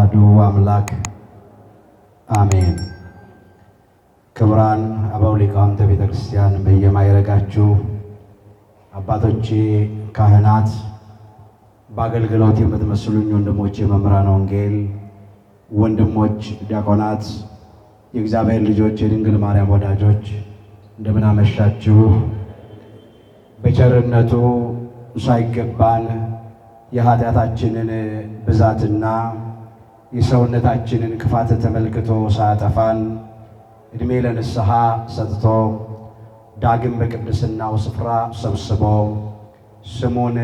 አሐዱ አምላክ አሜን። ክቡራን አበው ሊቃውንተ ቤተ ክርስቲያን በየማይረጋችሁ አባቶቼ ካህናት፣ በአገልግሎት የምትመስሉኝ ወንድሞቼ መምህራን ወንጌል፣ ወንድሞች ዲያቆናት፣ የእግዚአብሔር ልጆች፣ የድንግል ማርያም ወዳጆች እንደምን አመሻችሁ። በቸርነቱ ሳይገባን የኃጢአታችንን ብዛትና የሰውነታችንን ክፋት ተመልክቶ ሳያጠፋን ዕድሜ ለንስሐ ሰጥቶ ዳግም በቅድስናው ስፍራ ሰብስቦ ስሙን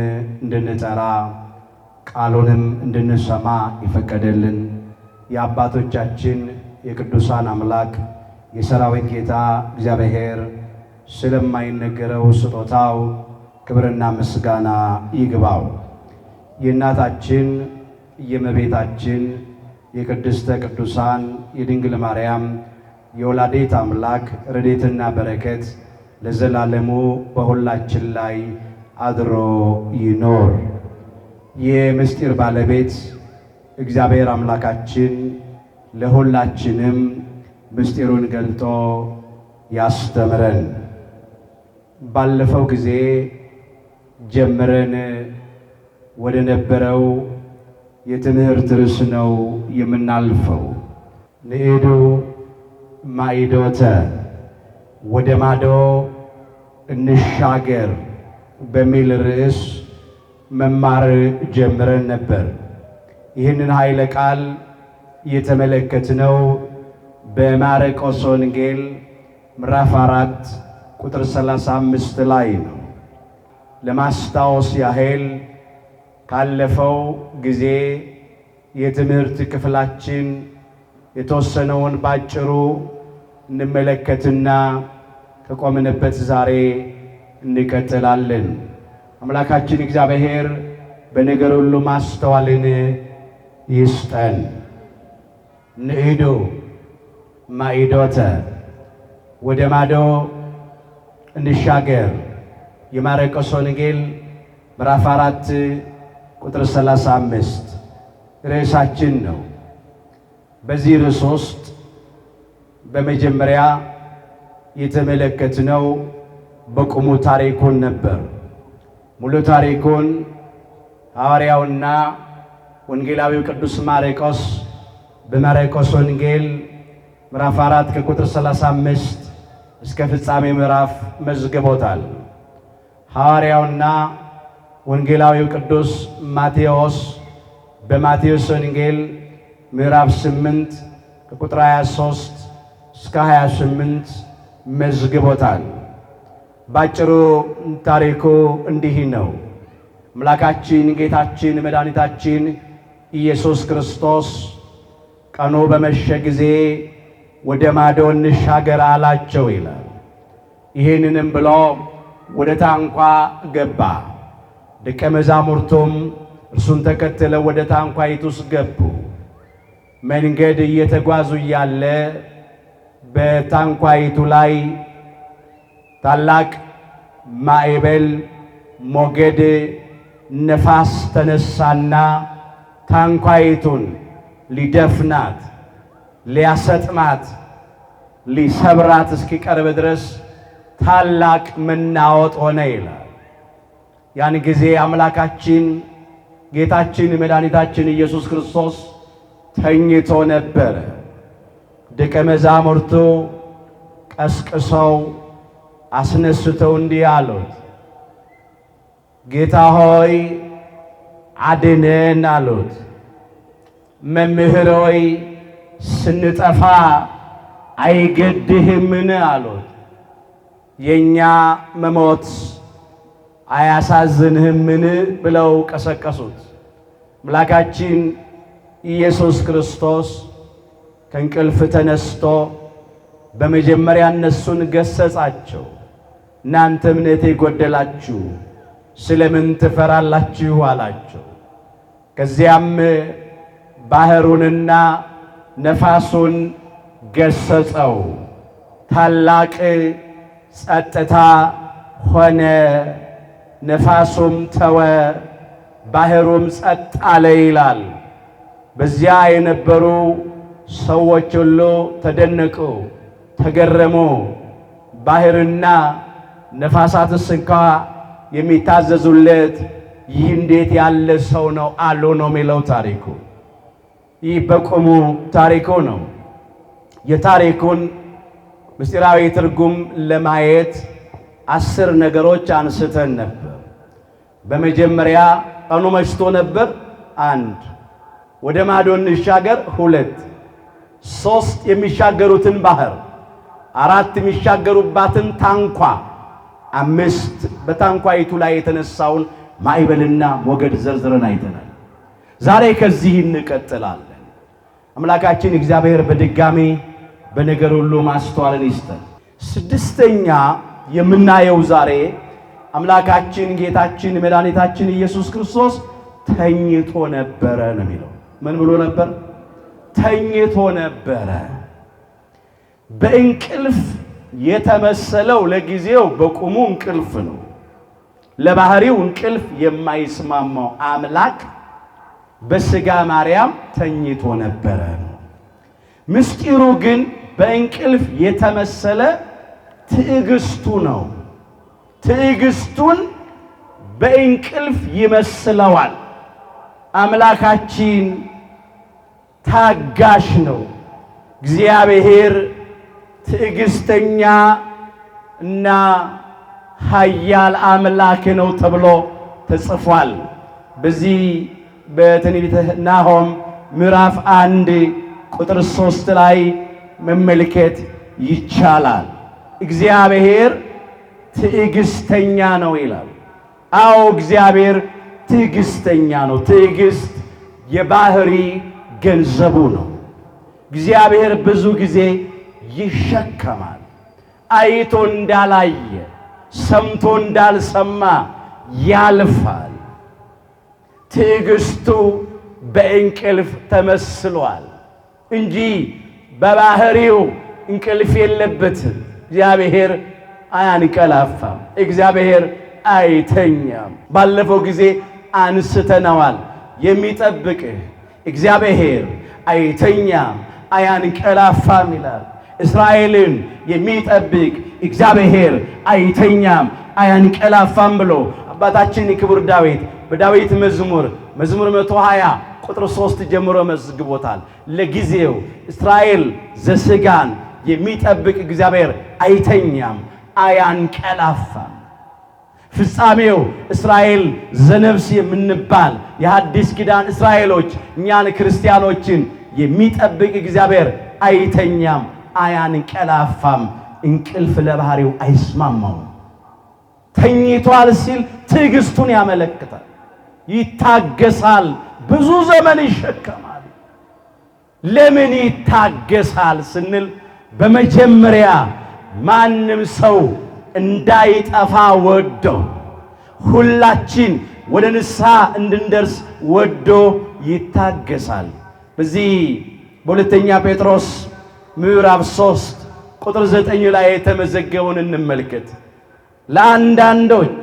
እንድንጠራ ቃሉንም እንድንሰማ የፈቀደልን የአባቶቻችን የቅዱሳን አምላክ የሰራዊት ጌታ እግዚአብሔር ስለማይነገረው ስጦታው ክብርና ምስጋና ይግባው። የእናታችን የእመቤታችን የቅድስተ ቅዱሳን የድንግል ማርያም የወላዲተ አምላክ ረድኤትና በረከት ለዘላለሙ በሁላችን ላይ አድሮ ይኖር። የምስጢር ባለቤት እግዚአብሔር አምላካችን ለሁላችንም ምስጢሩን ገልጦ ያስተምረን። ባለፈው ጊዜ ጀምረን ወደ ነበረው የትምህርት ርዕስ ነው የምናልፈው። ንዕዱ ማዕዶተ፣ ወደ ማዶ እንሻገር በሚል ርዕስ መማር ጀምረን ነበር። ይህንን ኃይለ ቃል የተመለከትነው በማርቆስ ወንጌል ምዕራፍ 4 ቁጥር 35 ላይ ነው። ለማስታወስ ያህል ካለፈው ጊዜ የትምህርት ክፍላችን የተወሰነውን ባጭሩ እንመለከትና ከቆምንበት ዛሬ እንቀጥላለን። አምላካችን እግዚአብሔር በነገር ሁሉ ማስተዋልን ይስጠን። ንዕዱ ማዕዶተ፣ ወደ ማዶ እንሻገር። የማርቆስ ወንጌል ምዕራፍ 4 ቁጥር 35 ርዕሳችን ነው። በዚህ ርዕስ ውስጥ በመጀመሪያ የተመለከትነው በቁሙ ታሪኩን ነበር። ሙሉ ታሪኩን ሐዋርያውና ወንጌላዊው ቅዱስ ማርቆስ በማርቆስ ወንጌል ምዕራፍ 4 ከቁጥር 35 እስከ ፍጻሜ ምዕራፍ መዝግቦታል። ሐዋርያውና ወንጌላዊው ቅዱስ ማቴዎስ በማቴዎስ ወንጌል ምዕራፍ 8 ከቁጥር 23 እስከ 28 መዝግቦታል። ባጭሩ ታሪኩ እንዲህ ነው። አምላካችን ጌታችን መድኃኒታችን ኢየሱስ ክርስቶስ ቀኑ በመሸ ጊዜ ወደ ማዶ እንሻገር አላቸው ይላል። ይህንንም ብሎ ወደ ታንኳ ገባ። ደቀ መዛሙርቱም እርሱን ተከትለው ወደ ታንኳይቱ ውስጥ ገቡ። መንገድ እየተጓዙ እያለ በታንኳይቱ ላይ ታላቅ ማዕበል፣ ሞገድ፣ ነፋስ ተነሳና ታንኳይቱን ሊደፍናት፣ ሊያሰጥማት፣ ሊሰብራት እስኪቀርብ ድረስ ታላቅ መናወጥ ሆነ ይላል። ያን ጊዜ አምላካችን ጌታችን መድኃኒታችን ኢየሱስ ክርስቶስ ተኝቶ ነበረ። ደቀ መዛሙርቱ ቀስቅሰው አስነስተው እንዲህ አሉት፣ ጌታ ሆይ አድነን አሉት። መምህር ሆይ ስንጠፋ አይገድህምን አሉት። የእኛ መሞት አያሳዝንህምን ብለው ቀሰቀሱት። አምላካችን ኢየሱስ ክርስቶስ ከእንቅልፍ ተነስቶ በመጀመሪያ እነሱን ገሰጻቸው። እናንተ እምነት የጎደላችሁ ስለምን ትፈራላችሁ አላቸው። ከዚያም ባህሩንና ነፋሱን ገሰጸው። ታላቅ ጸጥታ ሆነ። ነፋሱም ተወ፣ ባህሩም ጸጥ አለ ይላል። በዚያ የነበሩ ሰዎች ሁሉ ተደነቁ፣ ተገረሙ። ባህርና ነፋሳትስ እንኳ የሚታዘዙለት ይህ እንዴት ያለ ሰው ነው አሉ ነው የሚለው ታሪኩ። ይህ በቁሙ ታሪኩ ነው። የታሪኩን ምስጢራዊ ትርጉም ለማየት 10 ነገሮች አንስተን ነበር። በመጀመሪያ ቀኑ መሽቶ ነበር። 1 ወደ ማዶ እንሻገር። 2 3 የሚሻገሩትን ባህር፣ 4 የሚሻገሩባትን ታንኳ፣ 5 በታንኳይቱ ላይ የተነሳውን ማዕበልና ሞገድ ዘርዝረን አይተናል። ዛሬ ከዚህ እንቀጥላለን። አምላካችን እግዚአብሔር በድጋሚ በነገር ሁሉ ማስተዋልን ይስጠን። 6ኛ የምናየው ዛሬ አምላካችን ጌታችን መድኃኒታችን ኢየሱስ ክርስቶስ ተኝቶ ነበረ ነው የሚለው። ምን ብሎ ነበር? ተኝቶ ነበረ። በእንቅልፍ የተመሰለው ለጊዜው በቁሙ እንቅልፍ ነው። ለባህሪው እንቅልፍ የማይስማማው አምላክ በሥጋ ማርያም ተኝቶ ነበረ። ምስጢሩ ግን በእንቅልፍ የተመሰለ ትዕግስቱ ነው። ትዕግስቱን በእንቅልፍ ይመስለዋል። አምላካችን ታጋሽ ነው። እግዚአብሔር ትዕግስተኛ እና ኃያል አምላክ ነው ተብሎ ተጽፏል። በዚህ በትንቢተ ናሆም ምዕራፍ 1 ቁጥር 3 ላይ መመልከት ይቻላል። እግዚአብሔር ትዕግስተኛ ነው ይላል። አዎ እግዚአብሔር ትዕግስተኛ ነው። ትዕግስት የባህሪ ገንዘቡ ነው። እግዚአብሔር ብዙ ጊዜ ይሸከማል። አይቶ እንዳላየ ሰምቶ እንዳልሰማ ያልፋል። ትዕግስቱ በእንቅልፍ ተመስሏል እንጂ በባህሪው እንቅልፍ የለበትም። እግዚአብሔር አያንቀላፋም። እግዚአብሔር አይተኛም። ባለፈው ጊዜ አንስተነዋል። የሚጠብቅህ እግዚአብሔር አይተኛም አያንቀላፋም ይላል። እስራኤልን የሚጠብቅ እግዚአብሔር አይተኛም አያንቀላፋም ብሎ አባታችን ክቡር ዳዊት በዳዊት መዝሙር 120 ቁጥር 3 ጀምሮ መዝግቦታል። ለጊዜው እስራኤል ዘሥጋን የሚጠብቅ እግዚአብሔር አይተኛም አያንቀላፋም። ፍጻሜው እስራኤል ዘነፍስ የምንባል የሐዲስ ኪዳን እስራኤሎች እኛን ክርስቲያኖችን የሚጠብቅ እግዚአብሔር አይተኛም አያንቀላፋም። እንቅልፍ ለባህሪው አይስማማውም። ተኝቷል ሲል ትዕግስቱን ያመለክታል። ይታገሳል፣ ብዙ ዘመን ይሸከማል። ለምን ይታገሳል ስንል በመጀመሪያ ማንም ሰው እንዳይጠፋ ወዶ ሁላችን ወደ ንስሐ እንድንደርስ ወዶ ይታገሳል። በዚህ በሁለተኛ ጴጥሮስ ምዕራፍ 3 ቁጥር 9 ላይ የተመዘገበውን እንመልከት። ለአንዳንዶች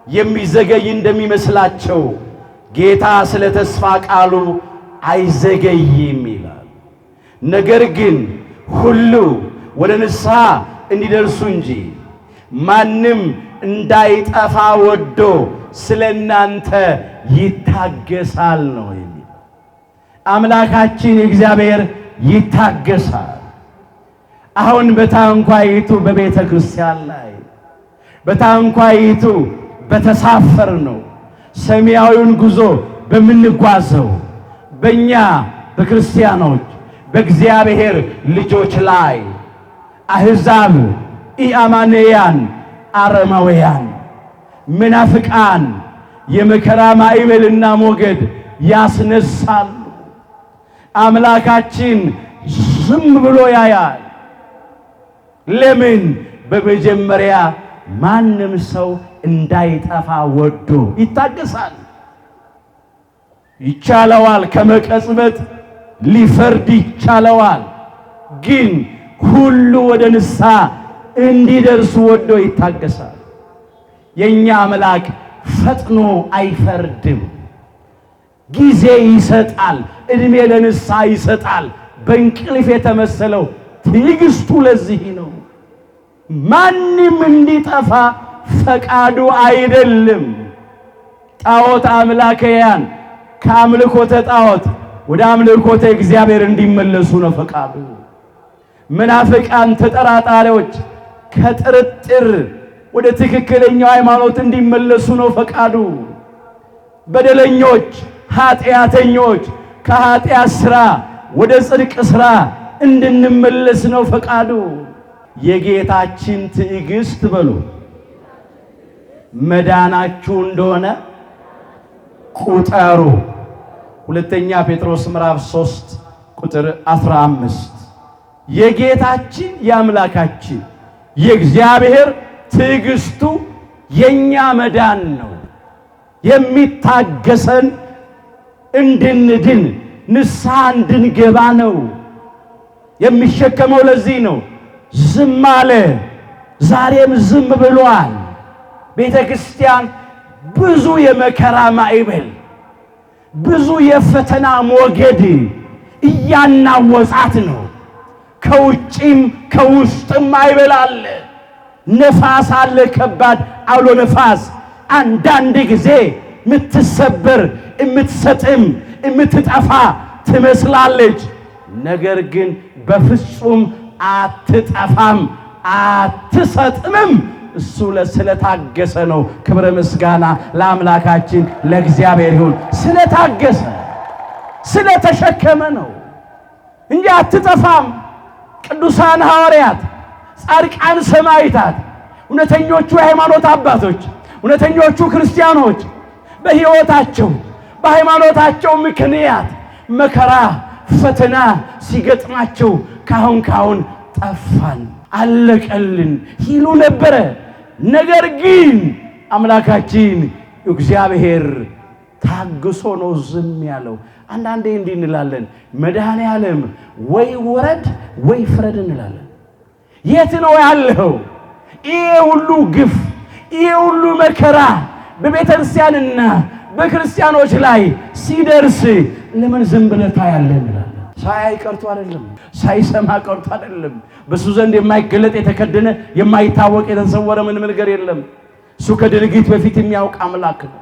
የሚዘገይ እንደሚመስላቸው ጌታ ስለ ተስፋ ቃሉ አይዘገይም ይላል። ነገር ግን ሁሉ ወደ ንስሐ እንዲደርሱ እንጂ ማንም እንዳይጠፋ ወዶ ስለ እናንተ ይታገሳል ነው የሚል። አምላካችን እግዚአብሔር ይታገሳል። አሁን በታንኳይቱ በቤተ ክርስቲያን ላይ በታንኳይቱ በተሳፈር ነው ሰማያዊውን ጉዞ በምንጓዘው በእኛ በክርስቲያኖች በእግዚአብሔር ልጆች ላይ አሕዛብ ኢአማንያን አረማውያን መናፍቃን የመከራ ማዕበልና ሞገድ ያስነሳሉ። አምላካችን ዝም ብሎ ያያል። ለምን? በመጀመሪያ ማንም ሰው እንዳይጠፋ ወዶ ይታገሳል። ይቻለዋል፣ ከመቀጽበት ሊፈርድ ይቻለዋል። ግን ሁሉ ወደ ንስሐ እንዲደርሱ ወዶ ይታገሳል። የኛ አምላክ ፈጥኖ አይፈርድም። ጊዜ ይሰጣል፣ እድሜ ለንስሐ ይሰጣል። በእንቅልፍ የተመሰለው ትዕግስቱ ለዚህ ነው። ማንም እንዲጠፋ ፈቃዱ አይደለም። ጣዖት አምላከያን ከአምልኮተ ጣዖት ወደ አምልኮተ እግዚአብሔር እንዲመለሱ ነው ፈቃዱ። መናፍቃን ተጠራጣሪዎች ከጥርጥር ወደ ትክክለኛው ሃይማኖት እንዲመለሱ ነው ፈቃዱ። በደለኞች ኃጢአተኞች ከኃጢአት ሥራ ወደ ጽድቅ ሥራ እንድንመለስ ነው ፈቃዱ። የጌታችን ትዕግስት በሉ መዳናችሁ እንደሆነ ቁጠሩ። ሁለተኛ ጴጥሮስ ምዕራፍ 3 ቁጥር 15 የጌታችን የአምላካችን የእግዚአብሔር ትዕግስቱ የኛ መዳን ነው። የሚታገሰን እንድንድን ንስሐ እንድንገባ ነው። የሚሸከመው ለዚህ ነው። ዝም አለ፣ ዛሬም ዝም ብሏል። ቤተ ክርስቲያን ብዙ የመከራ ማዕበል ብዙ የፈተና ሞገድ እያናወጻት ነው። ከውጭም ከውስጥም አይበላል። ነፋስ አለ፣ ከባድ አውሎ ነፋስ። አንዳንድ ጊዜ የምትሰበር የምትሰጥም የምትጠፋ ትመስላለች። ነገር ግን በፍጹም አትጠፋም አትሰጥምም። እሱ ስለታገሰ ነው። ክብረ ምስጋና ለአምላካችን ለእግዚአብሔር ይሁን። ስለታገሰ ስለተሸከመ ነው እንጂ አትጠፋም። ቅዱሳን ሐዋርያት፣ ጻድቃን ሰማዕታት፣ እውነተኞቹ የሃይማኖት አባቶች፣ እውነተኞቹ ክርስቲያኖች በሕይወታቸው በሃይማኖታቸው ምክንያት መከራ ፈተና ሲገጥማቸው ካሁን ጠፋን አለቀልን ይሉ ነበረ። ነገር ግን አምላካችን እግዚአብሔር ታግሶ ነው ዝም ያለው። አንዳንዴ እንዲህ እንላለን፣ መድኃኔዓለም ወይ ወረድ ወይ ፍረድ እንላለን። የት ነው ያለው? ይሄ ሁሉ ግፍ ይሄ ሁሉ መከራ በቤተ ክርስቲያንና በክርስቲያኖች ላይ ሲደርስ ለምን ዝም ብለህ ታያለህ እንላለን። ሳያይ ቀርቶ አይደለም፣ ሳይሰማ ቀርቶ አይደለም። በሱ ዘንድ የማይገለጥ የተከደነ የማይታወቅ የተሰወረ ምንም ነገር የለም። እሱ ከድርጊት በፊት የሚያውቅ አምላክ ነው።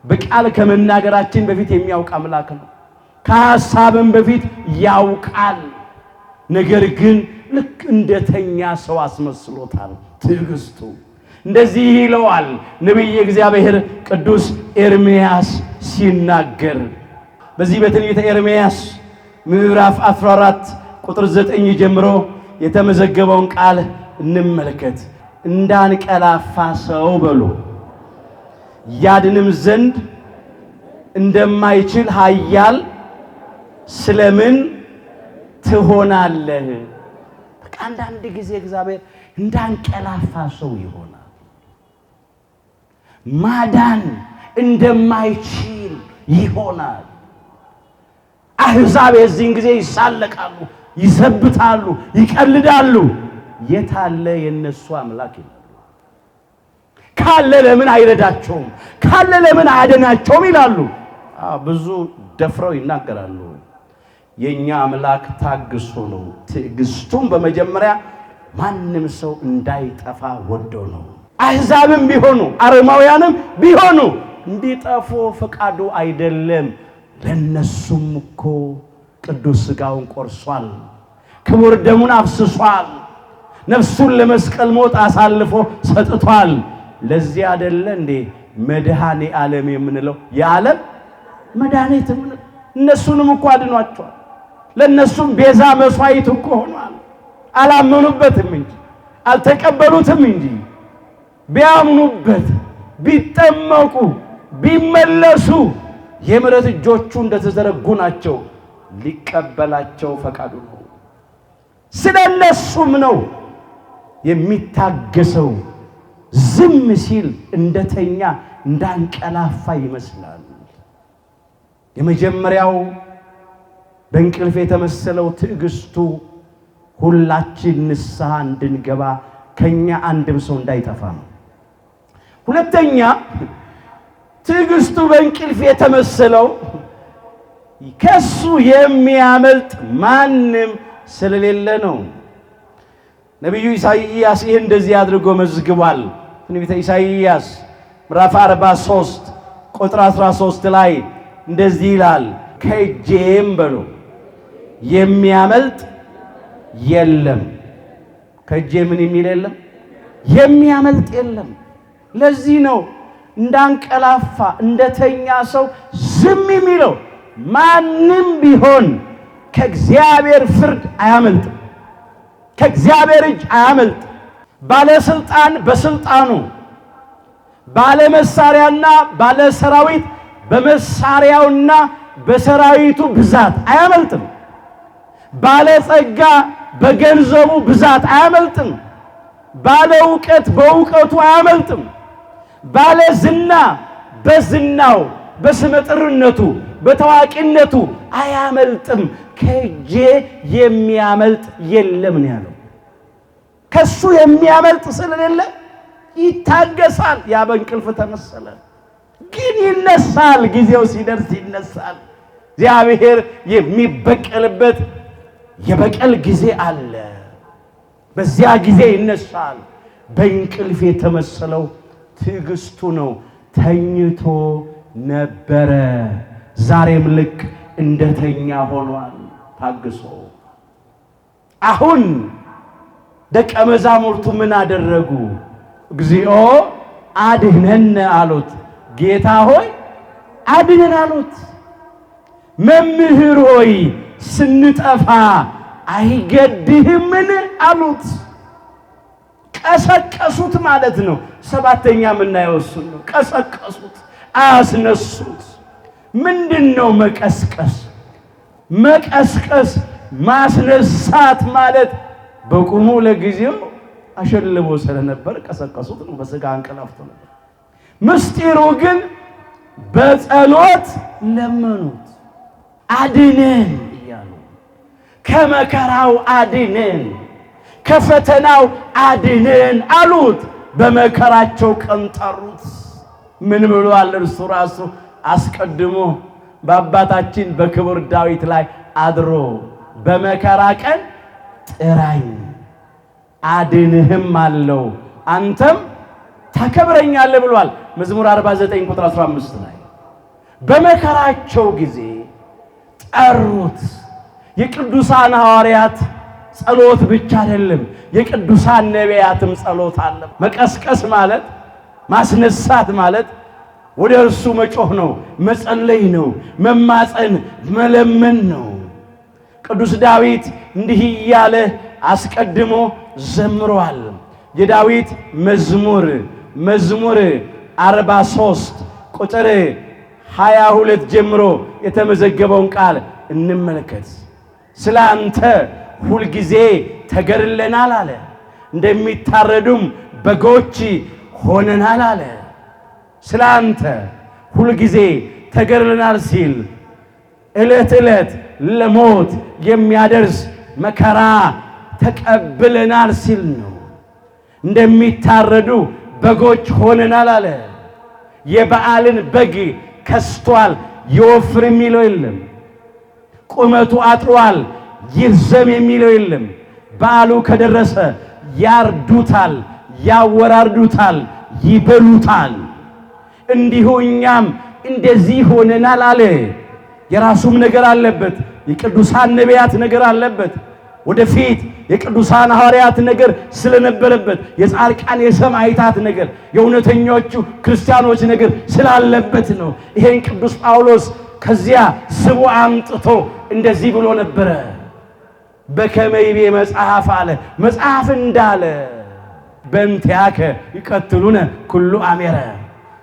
በቃል ከመናገራችን በፊት የሚያውቅ አምላክ ነው። ከሐሳብም በፊት ያውቃል። ነገር ግን ልክ እንደተኛ ሰው አስመስሎታል። ትዕግስቱ እንደዚህ ይለዋል ነቢየ እግዚአብሔር ቅዱስ ኤርምያስ ሲናገር በዚህ በትንቢተ ኤርምያስ ምዕራፍ 14 ቁጥር 9 ጀምሮ የተመዘገበውን ቃል እንመልከት። እንዳንቀላፋ ሰው በሉ ያድንም ዘንድ እንደማይችል ኃያል ስለምን ትሆናለህ? በቃ አንዳንድ ጊዜ እግዚአብሔር እንዳንቀላፋ ሰው ይሆናል። ማዳን እንደማይችል ይሆናል። አሕዛብ የዚህን ጊዜ ይሳለቃሉ፣ ይዘብታሉ፣ ይቀልዳሉ። የታለ የነሱ አምላክ? ካለ ለምን አይረዳቸውም? ካለ ለምን አያድናቸውም ይላሉ። ብዙ ደፍረው ይናገራሉ። የኛ አምላክ ታግሶ ነው። ትዕግስቱም በመጀመሪያ ማንም ሰው እንዳይጠፋ ወዶ ነው። አሕዛብም ቢሆኑ አረማውያንም ቢሆኑ እንዲጠፉ ፈቃዱ አይደለም። ለነሱም እኮ ቅዱስ ሥጋውን ቆርሷል፣ ክቡር ደሙን አፍስሷል፣ ነፍሱን ለመስቀል ሞት አሳልፎ ሰጥቷል። ለዚህ አይደለ እንዴ መድኃኔ ዓለም የምንለው? የዓለም መድኃኒት እነሱንም እኮ አድኗቸዋል። ለነሱም ቤዛ መስዋዕት እኮ ሆኗል። አላመኑበትም እንጂ አልተቀበሉትም እንጂ ቢያምኑበት ቢጠመቁ ቢመለሱ የምሕረት እጆቹ እንደተዘረጉ ናቸው። ሊቀበላቸው ፈቃዱ ነው። ስለነሱም ነው የሚታገሰው። ዝም ሲል እንደተኛ እንዳንቀላፋ ይመስላል። የመጀመሪያው በእንቅልፍ የተመሰለው ትዕግስቱ ሁላችን ንስሐ እንድንገባ ከኛ አንድም ሰው እንዳይጠፋ ነው። ሁለተኛ ትዕግስቱ በእንቅልፍ የተመሰለው ከሱ የሚያመልጥ ማንም ስለሌለ ነው። ነቢዩ ኢሳይያስ ይህ እንደዚህ አድርጎ መዝግቧል። ትንቢተ ኢሳይያስ ምዕራፍ 43 ቁጥር 13 ላይ እንደዚህ ይላል፣ ከእጄም በሉ የሚያመልጥ የለም። ከእጄ ምን የሚል የለም? የሚያመልጥ የለም። ለዚህ ነው እንዳንቀላፋ እንደተኛ ሰው ዝም የሚለው። ማንም ቢሆን ከእግዚአብሔር ፍርድ አያመልጥም፣ ከእግዚአብሔር እጅ አያመልጥ። ባለስልጣን በስልጣኑ፣ ባለመሳሪያና ባለሰራዊት በመሳሪያውና በሰራዊቱ ብዛት አያመልጥም። ባለጸጋ በገንዘቡ ብዛት አያመልጥም። ባለ ዕውቀት በዕውቀቱ አያመልጥም። ባለ ዝና በዝናው በስመጥርነቱ በታዋቂነቱ አያመልጥም። ከእጄ የሚያመልጥ የለም ነው ያለው። ከሱ የሚያመልጥ ስለሌለ ይታገሳል። ያ በእንቅልፍ ተመሰለ፣ ግን ይነሳል። ጊዜው ሲደርስ ይነሳል። እግዚአብሔር የሚበቀልበት የበቀል ጊዜ አለ። በዚያ ጊዜ ይነሳል። በእንቅልፍ የተመሰለው ትዕግስቱ ነው። ተኝቶ ነበረ፣ ዛሬም ልክ እንደተኛ ሆኗል ታግሶ። አሁን ደቀ መዛሙርቱ ምን አደረጉ? እግዚኦ አድኅነነ አሉት። ጌታ ሆይ አድነን አሉት። መምህር ሆይ ስንጠፋ አይገድህምን አሉት። ቀሰቀሱት ማለት ነው። ሰባተኛ የምናየው እሱን ነው። ቀሰቀሱት፣ አስነሱት። ምንድነው መቀስቀስ? መቀስቀስ ማስነሳት ማለት በቁሙ ለጊዜው አሸልቦ ስለነበር ቀሰቀሱት ነው። በስጋ አንቀላፍቶ ነበር። ምስጢሩ ግን በጸሎት ለመኑት። አድነን እያሉ ከመከራው አድነን፣ ከፈተናው አድነን አሉት። በመከራቸው ቀን ጠሩት። ምን ብሏል? እርሱ ራሱ አስቀድሞ በአባታችን በክቡር ዳዊት ላይ አድሮ በመከራ ቀን ጥራኝ አድንህም አለው፣ አንተም ታከብረኛለህ ብሏል። መዝሙር 49 ቁጥር 15 ላይ በመከራቸው ጊዜ ጠሩት። የቅዱሳን ሐዋርያት ጸሎት ብቻ አይደለም፣ የቅዱሳን ነቢያትም ጸሎት አለ። መቀስቀስ ማለት ማስነሳት ማለት ወደ እርሱ መጮህ ነው፣ መጸለይ ነው፣ መማፀን መለመን ነው። ቅዱስ ዳዊት እንዲህ እያለ አስቀድሞ ዘምሯል። የዳዊት መዝሙር 43 ቁጥር 22 ጀምሮ የተመዘገበውን ቃል እንመልከት። ስለ አንተ ሁልጊዜ ተገድለናል አለ፣ እንደሚታረዱም በጎች ሆነናል አለ። ስለ አንተ ሁልጊዜ ተገድለናል ሲል ዕለት ዕለት ለሞት የሚያደርስ መከራ ተቀብለናል ሲል ነው። እንደሚታረዱ በጎች ሆነናል አለ። የበዓልን በግ ከስቷል ይወፍር የሚለው የለም። ቁመቱ አጥሯል ይርዘም የሚለው የለም። በዓሉ ከደረሰ ያርዱታል፣ ያወራርዱታል፣ ይበሉታል። እንዲሁ እኛም እንደዚህ ሆነናል አለ። የራሱም ነገር አለበት፣ የቅዱሳን ነቢያት ነገር አለበት። ወደፊት የቅዱሳን ሐዋርያት ነገር ስለነበረበት፣ የጻድቃን የሰማዕታት ነገር፣ የእውነተኞቹ ክርስቲያኖች ነገር ስላለበት ነው። ይሄን ቅዱስ ጳውሎስ ከዚያ ስቡ አምጥቶ እንደዚህ ብሎ ነበረ። በከመ ይቤ መጽሐፍ አለ፣ መጽሐፍ እንዳለ በእንቲአከ ይቀትሉነ ኩሉ አሜረ፣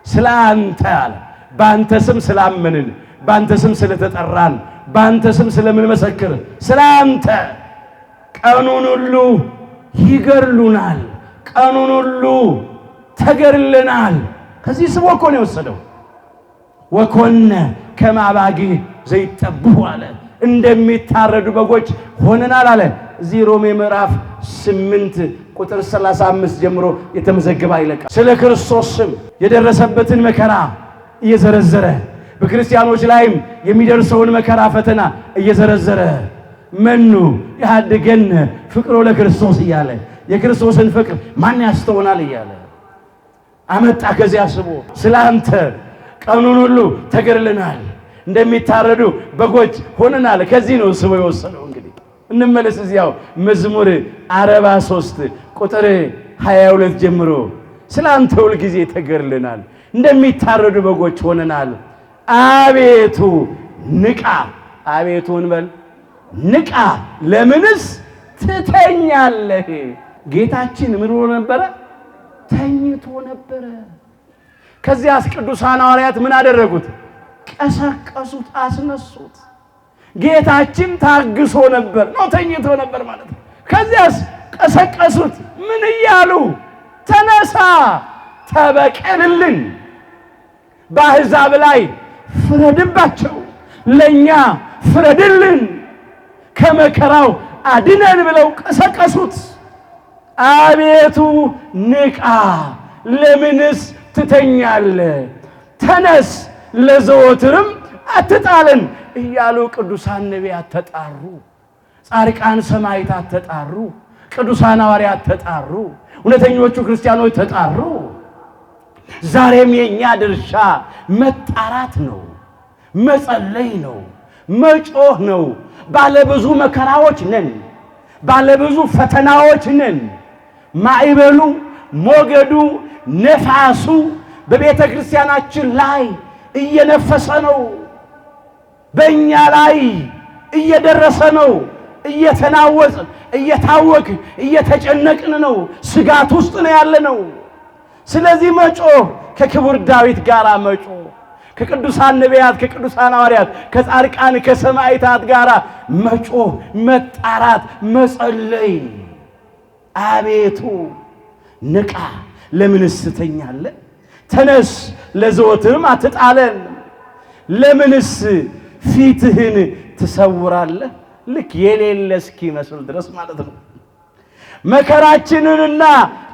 ስለ አንተ አለ፣ በአንተ ስም ስላመንን፣ በአንተ ስም ስለተጠራን፣ በአንተ ስም ስለምንመሰክር፣ ስለ አንተ ቀኑን ሁሉ ይገድሉናል፣ ቀኑን ሁሉ ተገድለናል። ከዚህ ስቦ እኮ ነው የወሰደው። ወኮነ ከመ አባግዕ ዘይጠብሑ አለ፣ እንደሚታረዱ በጎች ሆነናል አለ። እዚህ ሮሜ ምዕራፍ 8 ቁጥር 35 ጀምሮ የተመዘገበ አይለቃል። ስለ ክርስቶስ ስም የደረሰበትን መከራ እየዘረዘረ በክርስቲያኖች ላይም የሚደርሰውን መከራ ፈተና እየዘረዘረ መኑ ያድገን ፍቅሮ ለክርስቶስ እያለ የክርስቶስን ፍቅር ማን ያስተውናል እያለ አመጣ። ከዚያ አስቦ ስላንተ ቀኑን ሁሉ ተገርልናል፣ እንደሚታረዱ በጎች ሆነናል። ከዚህ ነው ስቦ የወሰነው። እንግዲህ እንመለስ እዚያው መዝሙር 43 ቁጥር 22 ጀምሮ ስላንተ ሁል ጊዜ ተገርልናል፣ እንደሚታረዱ በጎች ሆነናል። አቤቱ ንቃ፣ አቤቱ እንበል ንቃ፣ ለምንስ ትተኛለህ? ጌታችን ምን ሆኖ ነበረ? ተኝቶ ነበረ። ከዚያስ ቅዱሳን ሐዋርያት ምን አደረጉት? ቀሰቀሱት፣ አስነሱት። ጌታችን ታግሶ ነበር ነው ተኝቶ ነበር ማለት ነው። ከዚያስ ቀሰቀሱት። ምን እያሉ? ተነሳ ተበቀልልን፣ በአሕዛብ ላይ ፍረድባቸው፣ ለኛ ፍረድልን፣ ከመከራው አድነን ብለው ቀሰቀሱት። አቤቱ ንቃ፣ ለምንስ ትተኛለህ? ተነስ ለዘወትርም አትጣለን እያሉ ቅዱሳን ነቢያት ተጣሩ፣ ጻድቃን ሰማዕታት ተጣሩ፣ ቅዱሳን ሐዋርያት ተጣሩ፣ እውነተኞቹ ክርስቲያኖች ተጣሩ። ዛሬም የኛ ድርሻ መጣራት ነው፣ መጸለይ ነው፣ መጮህ ነው። ባለብዙ መከራዎች ነን፣ ባለብዙ ፈተናዎች ነን። ማዕበሉ፣ ሞገዱ፣ ነፋሱ በቤተ ክርስቲያናችን ላይ እየነፈሰ ነው፣ በእኛ ላይ እየደረሰ ነው። እየተናወጽን እየታወክን እየተጨነቅን ነው፣ ስጋት ውስጥ ነው ያለነው። ስለዚህ መጮህ ከክቡር ዳዊት ጋር መጮህ፣ ከቅዱሳን ነቢያት ከቅዱሳን ሐዋርያት ከጻድቃን ከሰማዕታት ጋር መጮህ፣ መጣራት፣ መጸለይ። አቤቱ ንቃ፣ ለምንስ ትተኛለህ? ተነስ ለዘወትርም አትጣለን፣ ለምንስ ፊትህን ትሰውራለህ? ልክ የሌለ እስኪመስል ድረስ ማለት ነው። መከራችንንና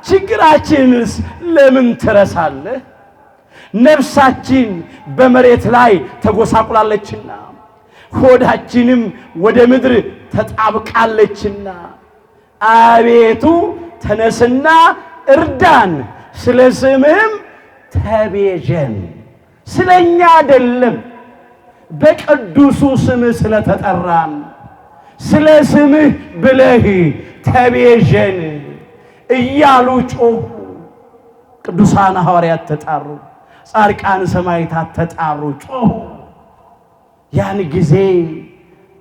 ችግራችንንስ ለምን ትረሳለህ? ነፍሳችን በመሬት ላይ ተጎሳቁላለችና ሆዳችንም ወደ ምድር ተጣብቃለችና አቤቱ ተነስና እርዳን፣ ስለ ስምህም ተቤዠን። ስለኛ አይደለም፣ በቅዱሱ ስምህ ስለተጠራን ስለ ስምህ ብለህ ተቤዠን እያሉ ጮሁ። ቅዱሳን ሐዋርያት ተጣሩ፣ ጻድቃን ሰማዕታት ተጣሩ፣ ጮሁ። ያን ጊዜ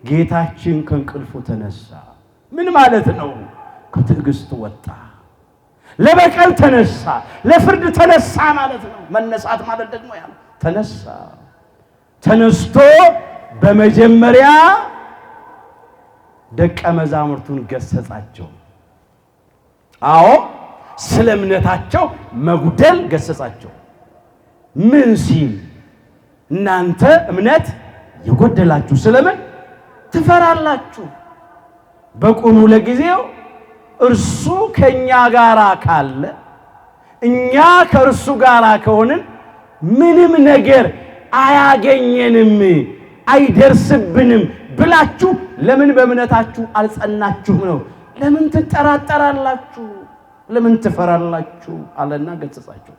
ጌታችን ከእንቅልፉ ተነሳ። ምን ማለት ነው? ከትዕግስት ወጣ፣ ለበቀል ተነሳ፣ ለፍርድ ተነሳ ማለት ነው። መነሳት ማለት ደግሞ ያ ተነሳ። ተነስቶ በመጀመሪያ ደቀ መዛሙርቱን ገሰጻቸው። አዎ ስለ እምነታቸው መጉደል ገሰጻቸው። ምን ሲል? እናንተ እምነት የጎደላችሁ ስለምን ትፈራላችሁ? በቁሙ ለጊዜው እርሱ ከኛ ጋር ካለ እኛ ከእርሱ ጋር ከሆንን ምንም ነገር አያገኘንም፣ አይደርስብንም ብላችሁ ለምን በእምነታችሁ አልጸናችሁም ነው? ለምን ትጠራጠራላችሁ? ለምን ትፈራላችሁ? አለና ገሰጻቸው።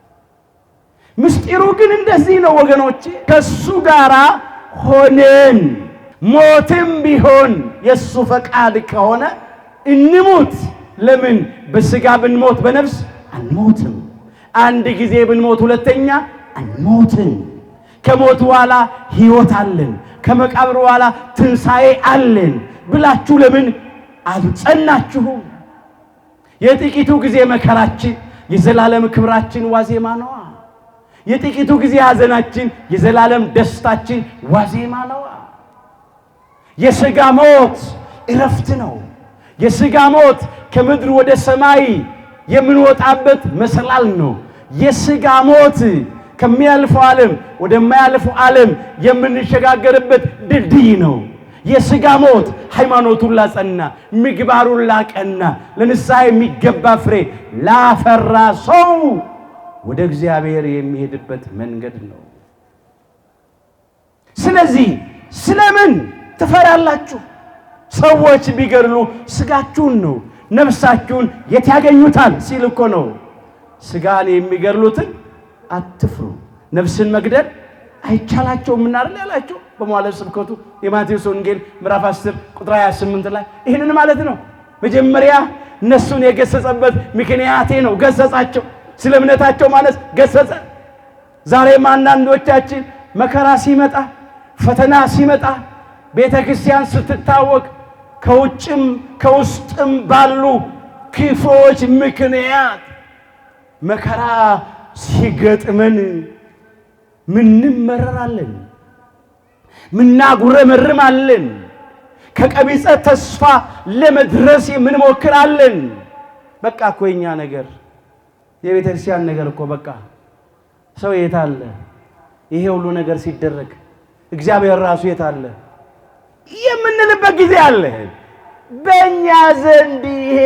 ምስጢሩ ግን እንደዚህ ነው ወገኖቼ። ከሱ ጋር ሆነን ሞትም ቢሆን የሱ ፈቃድ ከሆነ እንሙት። ለምን? በስጋ ብንሞት በነፍስ አንሞትም። አንድ ጊዜ ብንሞት ሁለተኛ አንሞትም። ከሞት በኋላ ሕይወት አለን፣ ከመቃብር በኋላ ትንሣኤ አለን ብላችሁ ለምን አልጸናችሁም? የጥቂቱ ጊዜ መከራችን የዘላለም ክብራችን ዋዜማ ነዋ። የጥቂቱ ጊዜ ሐዘናችን የዘላለም ደስታችን ዋዜማ ነዋ። የሥጋ ሞት እረፍት ነው። የሥጋ ሞት ከምድር ወደ ሰማይ የምንወጣበት መሰላል ነው። የሥጋ ሞት ከሚያልፈው ዓለም ወደማያልፈው ዓለም የምንሸጋገርበት ድልድይ ነው። የሥጋ ሞት ሃይማኖቱን ላጸና፣ ምግባሩን ላቀና፣ ለንስሐ የሚገባ ፍሬ ላፈራ ሰው ወደ እግዚአብሔር የሚሄድበት መንገድ ነው። ስለዚህ ስለምን ትፈራላችሁ? ሰዎች ቢገድሉ ስጋችሁን ነው፣ ነፍሳችሁን የት ያገኙታል ሲል እኮ ነው። ስጋን የሚገድሉትን አትፍሩ፣ ነፍስን መግደል አይቻላቸውም እናርል ያላቸው በመዋዕለ ስብከቱ የማቴዎስ ወንጌል ምዕራፍ 10 ቁጥር 28 ላይ ይህንን ማለት ነው። መጀመሪያ እነሱን የገሰጸበት ምክንያቴ ነው። ገሰጻቸው፣ ስለ እምነታቸው ማለት ገሰጸ። ዛሬም አንዳንዶቻችን መከራ ሲመጣ፣ ፈተና ሲመጣ፣ ቤተ ክርስቲያን ስትታወቅ ከውጭም ከውስጥም ባሉ ክፎች ምክንያት መከራ ሲገጥመን ምንመረራለን፣ ምናጉረመርማለን፣ ከቀቢጸ ተስፋ ለመድረስ ምንሞክራለን። በቃ እኮ የኛ ነገር የቤተ ክርስቲያን ነገር እኮ በቃ ሰው የት አለ? ይሄ ሁሉ ነገር ሲደረግ እግዚአብሔር ራሱ የት አለ የምንልበት ጊዜ አለ። በእኛ ዘንድ ይሄ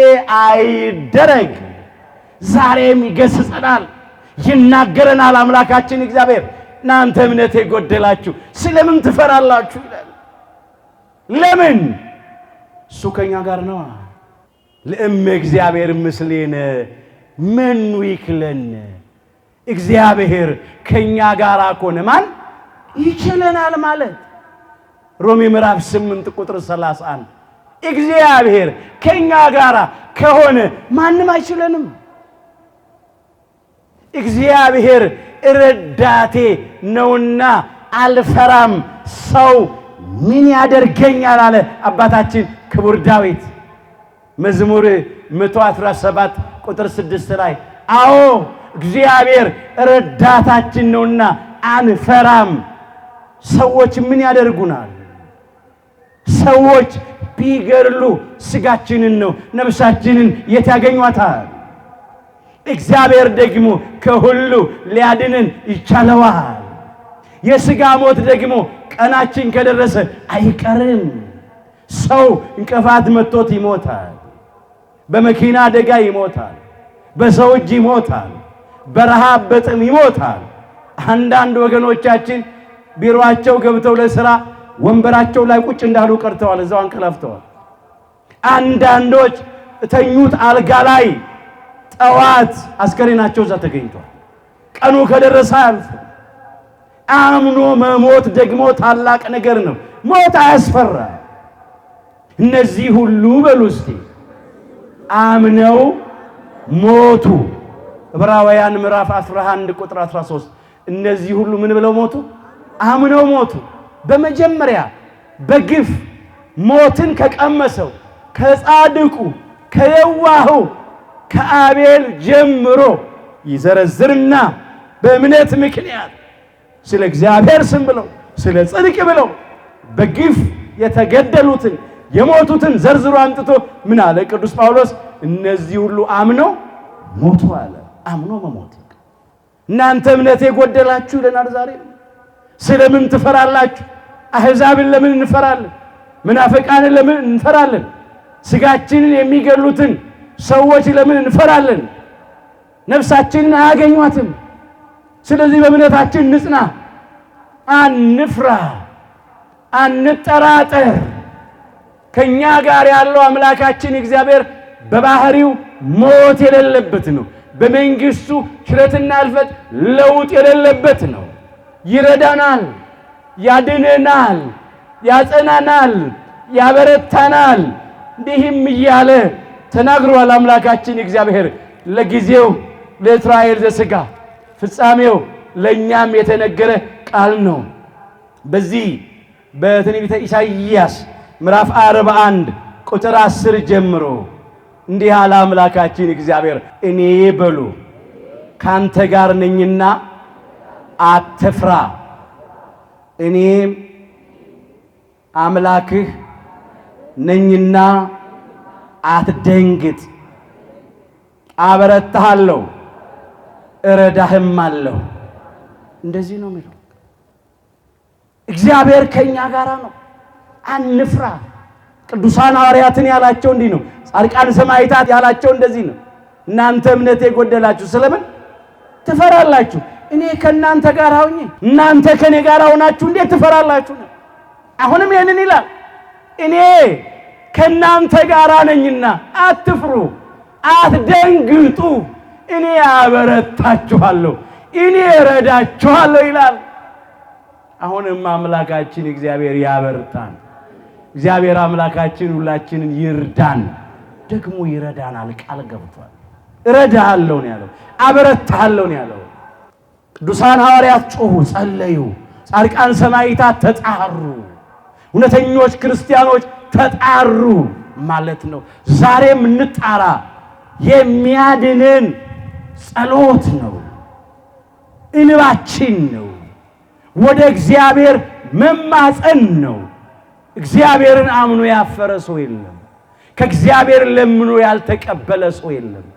አይደረግ። ዛሬም ይገስጸናል፣ ይናገረናል አምላካችን እግዚአብሔር። እናንተ እምነት የጎደላችሁ ስለምን ትፈራላችሁ ይላል። ለምን? እሱ ከኛ ጋር ነው። ለእመ እግዚአብሔር ምስሌነ መኑ ይክለነ። እግዚአብሔር ከኛ ጋር ከሆነ ማን ይችለናል ማለት። ሮሜ ምዕራፍ 8 ቁጥር 31 እግዚአብሔር ከኛ ጋር ከሆነ ማንም አይችለንም። እግዚአብሔር ረዳቴ ነውና አልፈራም፣ ሰው ምን ያደርገኛል አለ አባታችን ክቡር ዳዊት መዝሙር 117 ቁጥር 6 ላይ። አዎ እግዚአብሔር ረዳታችን ነውና አንፈራም። ሰዎች ምን ያደርጉናል? ሰዎች ቢገድሉ ስጋችንን ነው፣ ነፍሳችንን የት ያገኟታል? እግዚአብሔር ደግሞ ከሁሉ ሊያድነን ይቻለዋል። የሥጋ ሞት ደግሞ ቀናችን ከደረሰ አይቀርም። ሰው እንቅፋት መጥቶት ይሞታል፣ በመኪና አደጋ ይሞታል፣ በሰው እጅ ይሞታል፣ በረሃብ በጥም ይሞታል። አንዳንድ ወገኖቻችን ቢሮአቸው ገብተው ለሥራ ወንበራቸው ላይ ቁጭ እንዳሉ ቀርተዋል፣ እዛው አንቀላፍተዋል። አንዳንዶች ተኙት አልጋ ላይ ጠዋት አስከሬናቸው እዛ ተገኝቷል። ቀኑ ከደረሰ አልፎ አምኖ መሞት ደግሞ ታላቅ ነገር ነው። ሞት አያስፈራ። እነዚህ ሁሉ በሉ እስቲ አምነው ሞቱ። ዕብራውያን ምዕራፍ 11 ቁጥር 13 እነዚህ ሁሉ ምን ብለው ሞቱ? አምነው ሞቱ። በመጀመሪያ በግፍ ሞትን ከቀመሰው ከጻድቁ ከየዋሁ ከአቤል ጀምሮ ይዘረዝርና በእምነት ምክንያት ስለ እግዚአብሔር ስም ብለው ስለ ጽድቅ ብለው በግፍ የተገደሉትን የሞቱትን ዘርዝሮ አምጥቶ ምን አለ ቅዱስ ጳውሎስ? እነዚህ ሁሉ አምነው ሞቱ አለ። አምኖ መሞት። እናንተ እምነት የጎደላችሁ ይለናል ዛሬ። ስለምን ትፈራላችሁ? አሕዛብን ለምን እንፈራለን? መናፍቃንን ለምን እንፈራለን? ስጋችንን የሚገሉትን ሰዎች ለምን እንፈራለን? ነፍሳችንን አያገኟትም። ስለዚህ በእምነታችን ንጽና፣ አንፍራ፣ አንጠራጠር። ከኛ ጋር ያለው አምላካችን እግዚአብሔር በባህሪው ሞት የሌለበት ነው። በመንግስቱ ሽረትና እልፈት ለውጥ የሌለበት ነው። ይረዳናል፣ ያድነናል፣ ያጸናናል፣ ያበረታናል። እንዲህም እያለ ተናግሯል አምላካችን እግዚአብሔር። ለጊዜው ለእስራኤል ዘሥጋ ፍጻሜው ለእኛም የተነገረ ቃል ነው። በዚህ በትንቢተ ኢሳይያስ ምዕራፍ 41 ቁጥር 10 ጀምሮ እንዲህ አለ አምላካችን እግዚአብሔር፣ እኔ በሉ ካንተ ጋር ነኝና አትፍራ፣ እኔም አምላክህ ነኝና አትደንግጥ፣ አበረታሃለሁ፣ እረዳህም አለሁ። እንደዚህ ነው የሚለው እግዚአብሔር ከኛ ጋር ነው። አንፍራ። ቅዱሳን ሐዋርያትን ያላቸው እንዲህ ነው። ጻድቃን ሰማዕታት ያላቸው እንደዚህ ነው። እናንተ እምነት የጎደላችሁ ስለምን ትፈራላችሁ? እኔ ከእናንተ ጋር ሆኜ እናንተ ከኔ ጋር ሆናችሁ እንዴት ትፈራላችሁ? አሁንም ይህንን ይላል፣ እኔ ከእናንተ ጋር ነኝና አትፍሩ፣ አትደንግጡ፣ እኔ አበረታችኋለሁ፣ እኔ እረዳችኋለሁ ይላል። አሁንም አምላካችን እግዚአብሔር ያበርታን። እግዚአብሔር አምላካችን ሁላችንን ይርዳን፣ ደግሞ ይረዳናል። ቃል ገብቷል። እረዳሃለሁ ነው ያለው፣ አበረታሃለሁ ነው ያለው። ቅዱሳን ሐዋርያት ጮኹ፣ ጸለዩ። ጻድቃን ሰማዕታት ተጣሩ። እውነተኞች ክርስቲያኖች ተጣሩ ማለት ነው። ዛሬም እንጣራ። የሚያድነን ጸሎት ነው፣ እንባችን ነው፣ ወደ እግዚአብሔር መማፀን ነው። እግዚአብሔርን አምኖ ያፈረ ሰው የለም። ከእግዚአብሔር ለምኖ ያልተቀበለ ሰው የለም።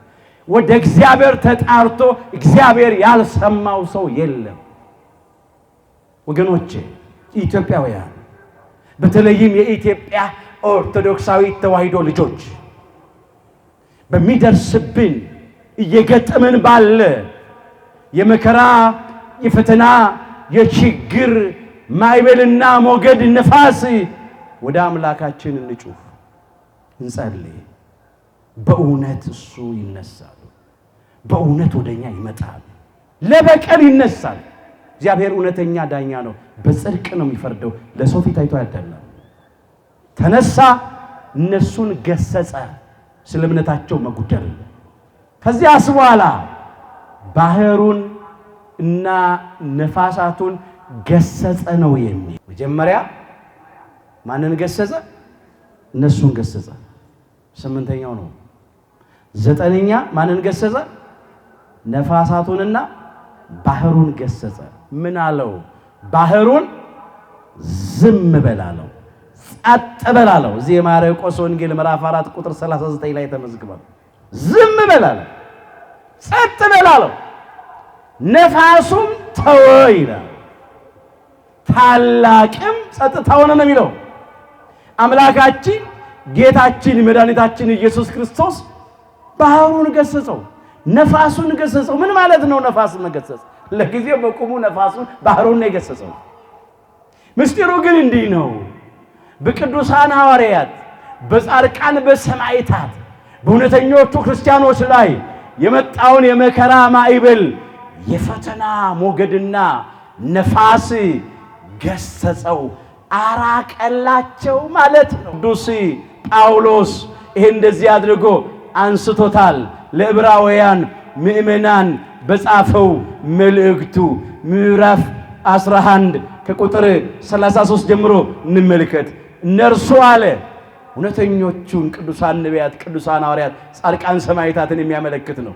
ወደ እግዚአብሔር ተጣርቶ እግዚአብሔር ያልሰማው ሰው የለም። ወገኖቼ ኢትዮጵያውያን፣ በተለይም የኢትዮጵያ ኦርቶዶክሳዊት ተዋሕዶ ልጆች በሚደርስብን እየገጠመን ባለ የመከራ የፈተና የችግር ማዕበልና ሞገድ ነፋስ ወደ አምላካችን እንጩህ፣ እንጸልይ። በእውነት እሱ ይነሳል። በእውነት ወደኛ ይመጣል። ለበቀል ይነሳል። እግዚአብሔር እውነተኛ ዳኛ ነው። በጽድቅ ነው የሚፈርደው። ለሰው ፊት አይቶ አይደለም። ተነሳ፣ እነሱን ገሰጸ ስለ እምነታቸው መጉደል። ከዚያስ በኋላ ባህሩን እና ነፋሳቱን ገሰጸ ነው የሚል። መጀመሪያ ማንን ገሰጸ? እነሱን ገሰጸ። ስምንተኛው ነው። ዘጠነኛ ማንን ገሰጸ? ነፋሳቱንና ባህሩን ገሰጸ። ምን አለው? ባህሩን ዝም በላለው፣ ጸጥ በላለው። እዚህ የማርቆስ ወንጌል ምዕራፍ 4 ቁጥር 39 ላይ ተመዝግቧል። ዝም በላለው፣ ጸጥ በላለው፣ ነፋሱም ተወ ይላል። ታላቅም ጸጥታ ሆነ ነው የሚለው። አምላካችን ጌታችን መድኃኒታችን ኢየሱስ ክርስቶስ ባህሩን ገሰጸው፣ ነፋሱን ገሰጸው። ምን ማለት ነው ነፋሱን መገሰጽ? ለጊዜው በቁሙ ነፋሱን ባህሩን ነው የገሰጸው። ምስጢሩ ግን እንዲህ ነው። በቅዱሳን ሐዋርያት፣ በጻድቃን በሰማዕታት፣ በእውነተኞቹ ክርስቲያኖች ላይ የመጣውን የመከራ ማዕበል የፈተና ሞገድና ነፋስ ገሰጸው፣ አራቀላቸው ማለት ነው። ቅዱስ ጳውሎስ ይሄ እንደዚህ አድርጎ አንስቶታል። ለዕብራውያን ምእመናን በጻፈው መልእክቱ ምዕራፍ 11 ከቁጥር 33 ጀምሮ እንመልከት። እነርሱ አለ እውነተኞቹን ቅዱሳን ነቢያት፣ ቅዱሳን ሐዋርያት፣ ጻድቃን ሰማዕታትን የሚያመለክት ነው።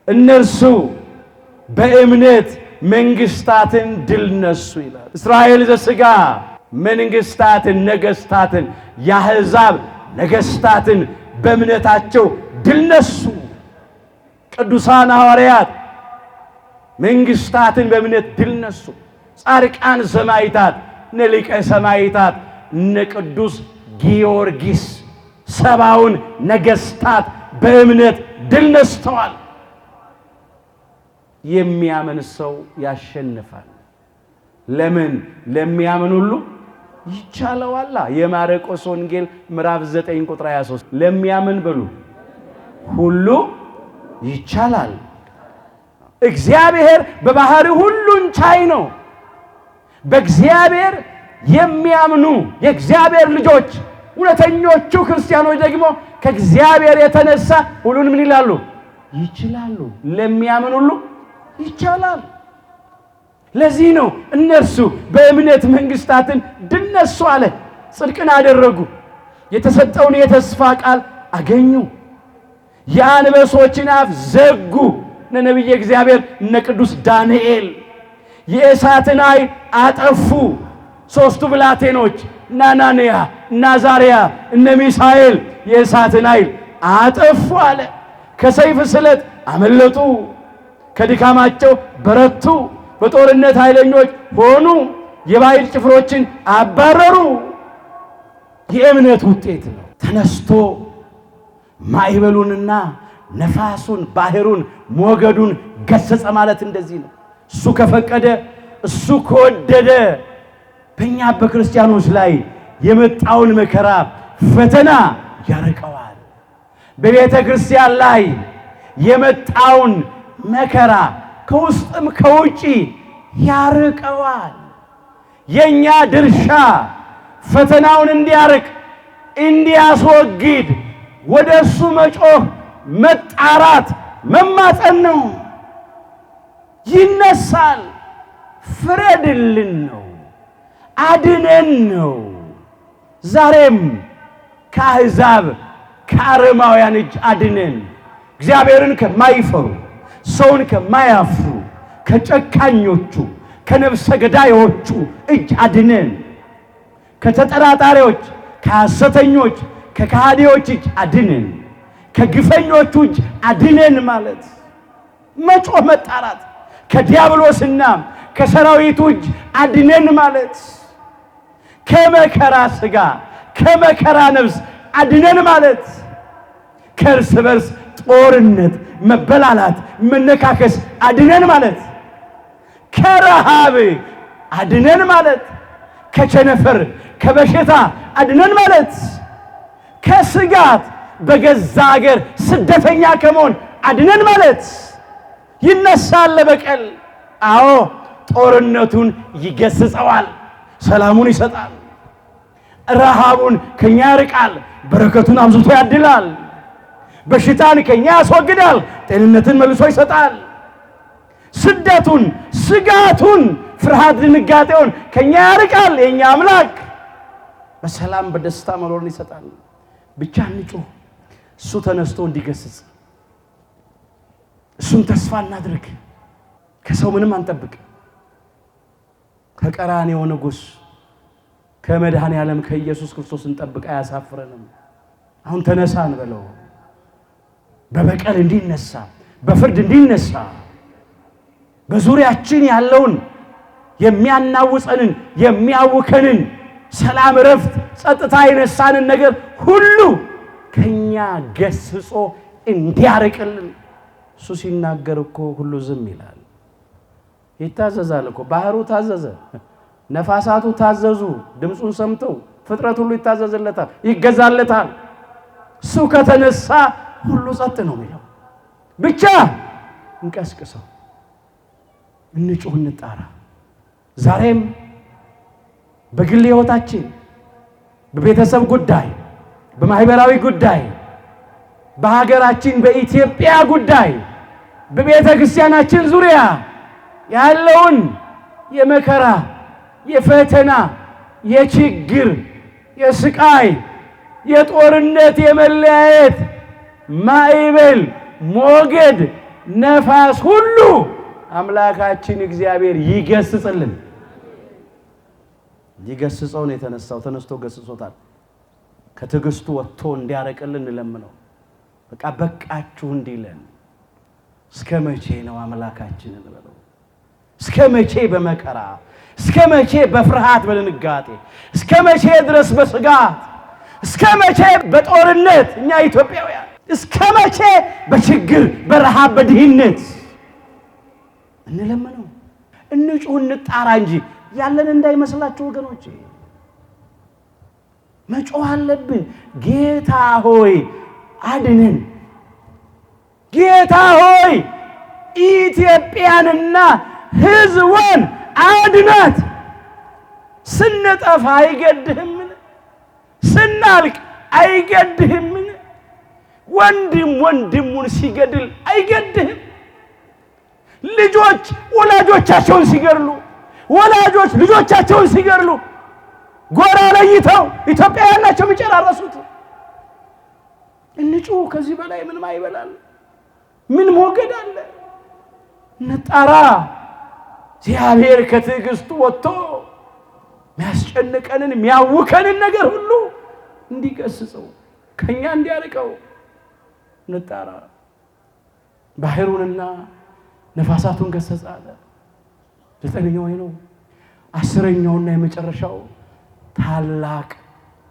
እነርሱ በእምነት መንግስታትን ድል ነሱ ይላል። እስራኤል ዘሥጋ መንግስታትን፣ ነገስታትን፣ የአሕዛብ ነገስታትን በእምነታቸው ድል ነሱ። ቅዱሳን ሐዋርያት መንግስታትን በእምነት ድል ነሱ። ጻድቃን ሰማዕታት እነ ሊቀ ሰማዕታት እነ ቅዱስ ጊዮርጊስ ሰባውን ነገስታት በእምነት ድል ነስተዋል። የሚያምን ሰው ያሸንፋል። ለምን? ለሚያምን ሁሉ ይቻለዋል። የማርቆስ ወንጌል ምዕራፍ 9 ቁጥር 23 ለሚያምን በሉ ሁሉ ይቻላል። እግዚአብሔር በባህሪ ሁሉን ቻይ ነው። በእግዚአብሔር የሚያምኑ የእግዚአብሔር ልጆች እውነተኞቹ ክርስቲያኖች ደግሞ ከእግዚአብሔር የተነሳ ሁሉን ምን ይላሉ? ይችላሉ። ለሚያምን ሁሉ ይቻላል። ለዚህ ነው እነርሱ በእምነት መንግስታትን ድል ነሱ አለ። ጽድቅን አደረጉ፣ የተሰጠውን የተስፋ ቃል አገኙ፣ የአንበሶችን አፍ ዘጉ። እነ ነቢየ እግዚአብሔር እነ ቅዱስ ዳንኤል የእሳትን ኃይል አጠፉ። ሦስቱ ብላቴኖች እነ አናንያ እነ አዛርያ እነ ሚሳኤል የእሳትን ኃይል አጠፉ አለ። ከሰይፍ ስለት አመለጡ፣ ከድካማቸው በረቱ፣ በጦርነት ኃይለኞች ሆኑ፣ የባዕድ ጭፍሮችን አባረሩ። የእምነት ውጤት ነው። ተነስቶ ማዕበሉንና ነፋሱን ባህሩን ሞገዱን ገሰጸ ማለት እንደዚህ ነው። እሱ ከፈቀደ እሱ ከወደደ በእኛ በክርስቲያኖች ላይ የመጣውን መከራ ፈተና ያርቀዋል። በቤተ ክርስቲያን ላይ የመጣውን መከራ ከውስጥም ከውጪ ያርቀዋል። የኛ ድርሻ ፈተናውን እንዲያርቅ እንዲያስወግድ ወደሱ መጮህ፣ መጣራት፣ መማፀን ነው። ይነሳል። ፍረድልን ነው፣ አድነን ነው። ዛሬም ከአሕዛብ ከአረማውያን እጅ አድነን። እግዚአብሔርን ከማይፈሩ ሰውን ከማያፍሩ ከጨካኞቹ ከነፍሰ ገዳዮቹ እጅ አድነን። ከተጠራጣሪዎች ከሐሰተኞች ከካህዲዎች እጅ አድነን። ከግፈኞቹ እጅ አድነን ማለት መጮህ፣ መጣራት። ከዲያብሎስና ከሰራዊቱ እጅ አድነን ማለት ከመከራ ሥጋ ከመከራ ነፍስ አድነን ማለት ከእርስ በርስ ጦርነት፣ መበላላት፣ መነካከስ አድነን ማለት ከረሃብ አድነን ማለት ከቸነፈር ከበሽታ አድነን ማለት ከስጋት በገዛ ሀገር ስደተኛ ከመሆን አድነን ማለት ይነሳል ለበቀል። አዎ ጦርነቱን ይገስጸዋል፣ ሰላሙን ይሰጣል። ረሃቡን ከኛ ያርቃል፣ በረከቱን አብዝቶ ያድላል። በሽታን ከኛ ያስወግዳል፣ ጤንነትን መልሶ ይሰጣል። ስደቱን፣ ስጋቱን፣ ፍርሃት፣ ድንጋጤውን ከኛ ያርቃል። የኛ አምላክ በሰላም በደስታ መኖርን ይሰጣል። ብቻ እንጩህ፣ እሱ ተነስቶ እንዲገስጽ። እሱን ተስፋ እናድርግ። ከሰው ምንም አንጠብቅ። ከቀራንዮ ንጉሥ ከመድኃኔ ዓለም ከኢየሱስ ክርስቶስ እንጠብቅ፣ አያሳፍረንም። አሁን ተነሳ እንበለው። በበቀል እንዲነሳ፣ በፍርድ እንዲነሳ፣ በዙሪያችን ያለውን የሚያናውፀንን የሚያውከንን ሰላም፣ ረፍት፣ ጸጥታ የነሳንን ነገር ሁሉ ከኛ ገስጾ እንዲያርቅልን። እሱ ሲናገር እኮ ሁሉ ዝም ይላል፣ ይታዘዛል እኮ። ባህሩ ታዘዘ፣ ነፋሳቱ ታዘዙ፣ ድምፁን ሰምተው ፍጥረት ሁሉ ይታዘዝለታል፣ ይገዛለታል። እሱ ከተነሳ ሁሉ ጸጥ ነው የሚለው። ብቻ እንቀስቅሰው፣ እንጩህ፣ እንጣራ። ዛሬም በግል ሕይወታችን፣ በቤተሰብ ጉዳይ፣ በማህበራዊ ጉዳይ፣ በሀገራችን በኢትዮጵያ ጉዳይ፣ በቤተ ክርስቲያናችን ዙሪያ ያለውን የመከራ፣ የፈተና፣ የችግር፣ የስቃይ፣ የጦርነት፣ የመለያየት ማዕበል፣ ሞገድ፣ ነፋስ ሁሉ አምላካችን እግዚአብሔር ይገስጽልን። ሊገስጸው ነው የተነሳው። ተነስቶ ገስጾታል። ከትዕግስቱ ወጥቶ እንዲያረቅልን እንለምነው። በቃ በቃችሁ እንዲለን። እስከ መቼ ነው አምላካችንን በለው? እስከ መቼ በመከራ፣ እስከ መቼ በፍርሃት በድንጋጤ፣ እስከ መቼ ድረስ በስጋት፣ እስከ መቼ በጦርነት እኛ ኢትዮጵያውያን፣ እስከ መቼ በችግር በረሃብ በድህነት እንለምነው? እንጩህ፣ እንጣራ እንጂ ያለን እንዳይመስላችሁ ወገኖቼ። መጮህ አለብን። ጌታ ሆይ አድነን፣ ጌታ ሆይ ኢትዮጵያንና ሕዝቧን አድናት። ስንጠፋ አይገድህምን? ስናልቅ አይገድህምን? ወንድም ወንድሙን ሲገድል አይገድህም? ልጆች ወላጆቻቸውን ሲገድሉ፣ ወላጆች ልጆቻቸውን ሲገድሉ ጎራ ለይተው ኢትዮጵያውያን ናቸው የሚጨራረሱት። እንጩህ። ከዚህ በላይ ምን ማይበላል? ምን ሞገድ አለ? እንጣራ። እግዚአብሔር ከትዕግስቱ ወጥቶ የሚያስጨንቀንን የሚያውከንን ነገር ሁሉ እንዲገስጸው ከኛ እንዲያርቀው እንጣራ። ባህሩንና ነፋሳቱን ገሰጸ አለ። 9ኛው ነው። 10ኛውና የመጨረሻው ታላቅ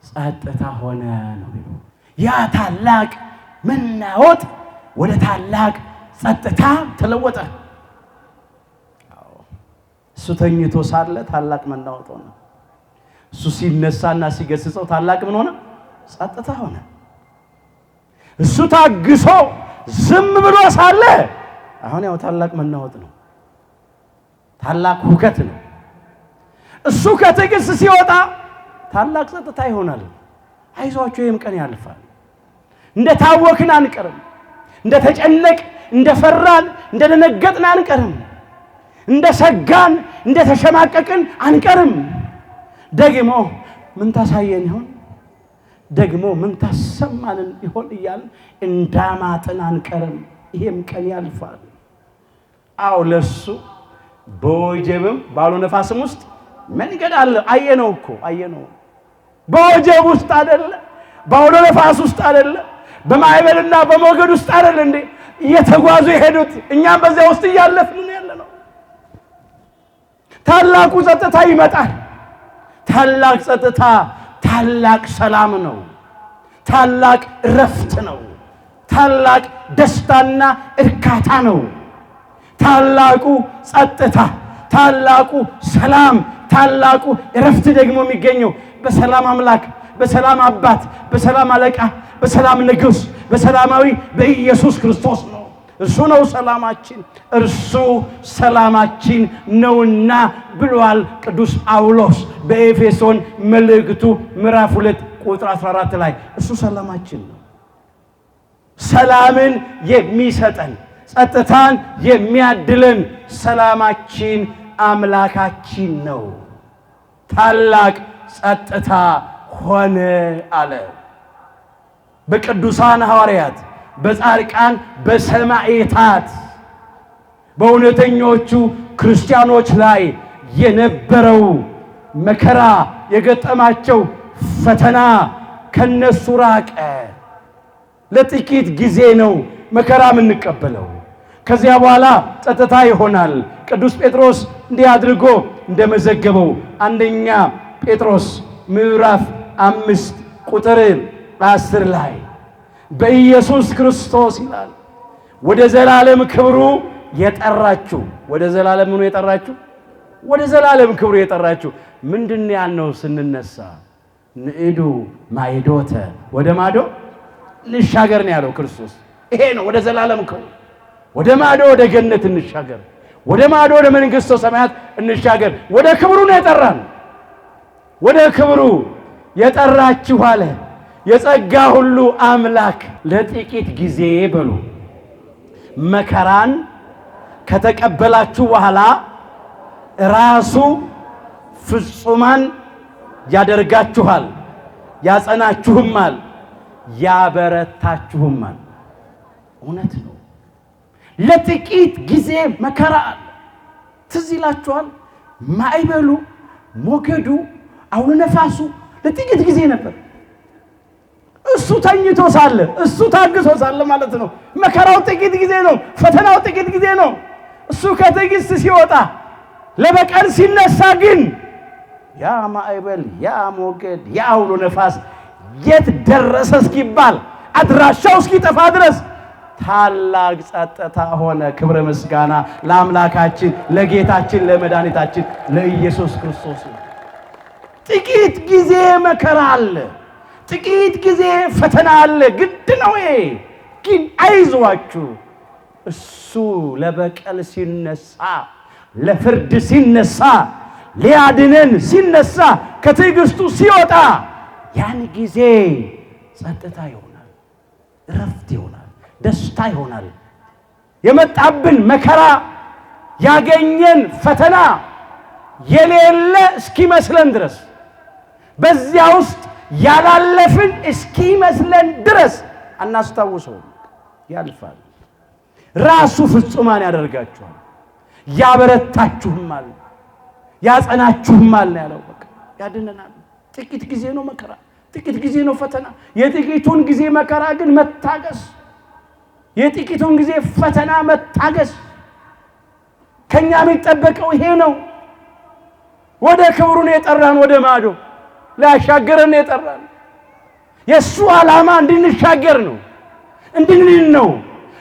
ጸጥታ ሆነ ነው። ያ ታላቅ መናወጥ ወደ ታላቅ ጸጥታ ተለወጠ። እሱ ተኝቶ ሳለ ታላቅ መናወጥ ሆነ። እሱ ሲነሳና ሲገስጸው ታላቅ ምን ሆነ? ጸጥታ ሆነ። እሱ ታግሶ ዝም ብሎ ሳለ አሁን ያው ታላቅ መናወጥ ነው፣ ታላቅ ሁከት ነው። እሱ ከትዕግስት ሲወጣ ታላቅ ጸጥታ ይሆናል። አይዟችሁ ይህም ቀን ያልፋል። እንደታወክን አንቀርም፣ እንደተጨነቅ እንደፈራን እንደደነገጥን አንቀርም፣ እንደሰጋን እንደተሸማቀቅን አንቀርም። ደግሞ ምን ታሳየን ይሆን? ደግሞ ምን ታሰማንን ይሆን እያልን እንዳማጥን አንቀርም። ይሄም ቀን ያልፋል። አው ለሱ በወጀብም ባሉ ነፋስም ውስጥ መንገድ አለ። አየነው እኮ አየነው። በወጀብ ውስጥ አይደለ? ባሉ ነፋስ ውስጥ አይደለ? በማዕበልና በሞገድ ውስጥ አይደለ እንዴ እየተጓዙ የሄዱት? እኛም በዚያ ውስጥ እያለፍን ያለነው። ታላቁ ጸጥታ ይመጣል። ታላቅ ጸጥታ ታላቅ ሰላም ነው። ታላቅ እረፍት ነው። ታላቅ ደስታና እርካታ ነው። ታላቁ ጸጥታ፣ ታላቁ ሰላም፣ ታላቁ እረፍት ደግሞ የሚገኘው በሰላም አምላክ፣ በሰላም አባት፣ በሰላም አለቃ፣ በሰላም ንጉሥ፣ በሰላማዊ በኢየሱስ ክርስቶስ ነው። እርሱ ነው ሰላማችን፣ እርሱ ሰላማችን ነውና ብሏል ቅዱስ ጳውሎስ በኤፌሶን መልእክቱ ምዕራፍ 2 ቁጥር 14 ላይ። እሱ ሰላማችን ነው። ሰላምን የሚሰጠን ጸጥታን የሚያድለን ሰላማችን አምላካችን ነው። ታላቅ ጸጥታ ሆነ አለ። በቅዱሳን ሐዋርያት፣ በጻድቃን፣ በሰማዕታት በእውነተኞቹ ክርስቲያኖች ላይ የነበረው መከራ የገጠማቸው ፈተና ከነሱ ራቀ። ለጥቂት ጊዜ ነው መከራ የምንቀበለው። ከዚያ በኋላ ጸጥታ ይሆናል። ቅዱስ ጴጥሮስ እንዲህ አድርጎ እንደመዘገበው አንደኛ ጴጥሮስ ምዕራፍ 5 ቁጥር 10 ላይ በኢየሱስ ክርስቶስ ይላል ወደ ዘላለም ክብሩ የጠራችሁ። ወደ ዘላለም ምኑ የጠራችሁ? ወደ ዘላለም ክብሩ የጠራችሁ። ምንድን ያልነው ስንነሳ? ንዕዱ ማይዶተ፣ ወደ ማዶ እንሻገር ነው ያለው ክርስቶስ። ይሄ ነው ወደ ዘላለም ክብሩ፣ ወደ ማዶ ወደ ገነት እንሻገር፣ ወደ ማዶ ወደ መንግሥተ ሰማያት እንሻገር። ወደ ክብሩ ነው የጠራን። ወደ ክብሩ የጠራችሁ አለ የጸጋ ሁሉ አምላክ ለጥቂት ጊዜ በሉ መከራን ከተቀበላችሁ በኋላ ራሱ ፍጹማን ያደርጋችኋል፣ ያጸናችሁማል፣ ያበረታችሁማል። እውነት ነው። ለጥቂት ጊዜ መከራ ትዝ ይላችኋል። ማዕበሉ፣ ሞገዱ፣ አውሎ ነፋሱ ለጥቂት ጊዜ ነበር። እሱ ተኝቶ ሳለ፣ እሱ ታግሶ ሳለ ማለት ነው። መከራው ጥቂት ጊዜ ነው። ፈተናው ጥቂት ጊዜ ነው። እሱ ከትዕግስት ሲወጣ ለበቀል ሲነሳ ግን ያ ማዕበል፣ ያ ሞገድ፣ ያ አውሎ ነፋስ የት ደረሰ እስኪባል አድራሻው እስኪጠፋ ድረስ ታላቅ ጸጥታ ሆነ። ክብረ ምስጋና ለአምላካችን ለጌታችን ለመድኃኒታችን ለኢየሱስ ክርስቶስ። ጥቂት ጊዜ መከራ አለ፣ ጥቂት ጊዜ ፈተና አለ። ግድ ነው። ግን አይዟችሁ፣ እሱ ለበቀል ሲነሳ፣ ለፍርድ ሲነሳ፣ ሊያድነን ሲነሳ፣ ከትዕግስቱ ሲወጣ ያን ጊዜ ጸጥታ ይሆናል፣ እረፍት ይሆናል፣ ደስታ ይሆናል። የመጣብን መከራ ያገኘን ፈተና የሌለ እስኪመስለን ድረስ በዚያ ውስጥ ያላለፍን እስኪመስለን ድረስ አናስታውሰውም። ያልፋል። ራሱ ፍጹማን ያደርጋችኋል፣ ያበረታችሁማል፣ ያጸናችሁማል ያለው በቃ ያድነናል። ጥቂት ጊዜ ነው መከራ፣ ጥቂት ጊዜ ነው ፈተና። የጥቂቱን ጊዜ መከራ ግን መታገስ፣ የጥቂቱን ጊዜ ፈተና መታገስ ከኛ የሚጠበቀው ይሄ ነው። ወደ ክብሩ ነው የጠራን፣ ወደ ማዶ ሊያሻገረን ነው የጠራን። የእሱ ዓላማ እንድንሻገር ነው፣ እንድንድን ነው፣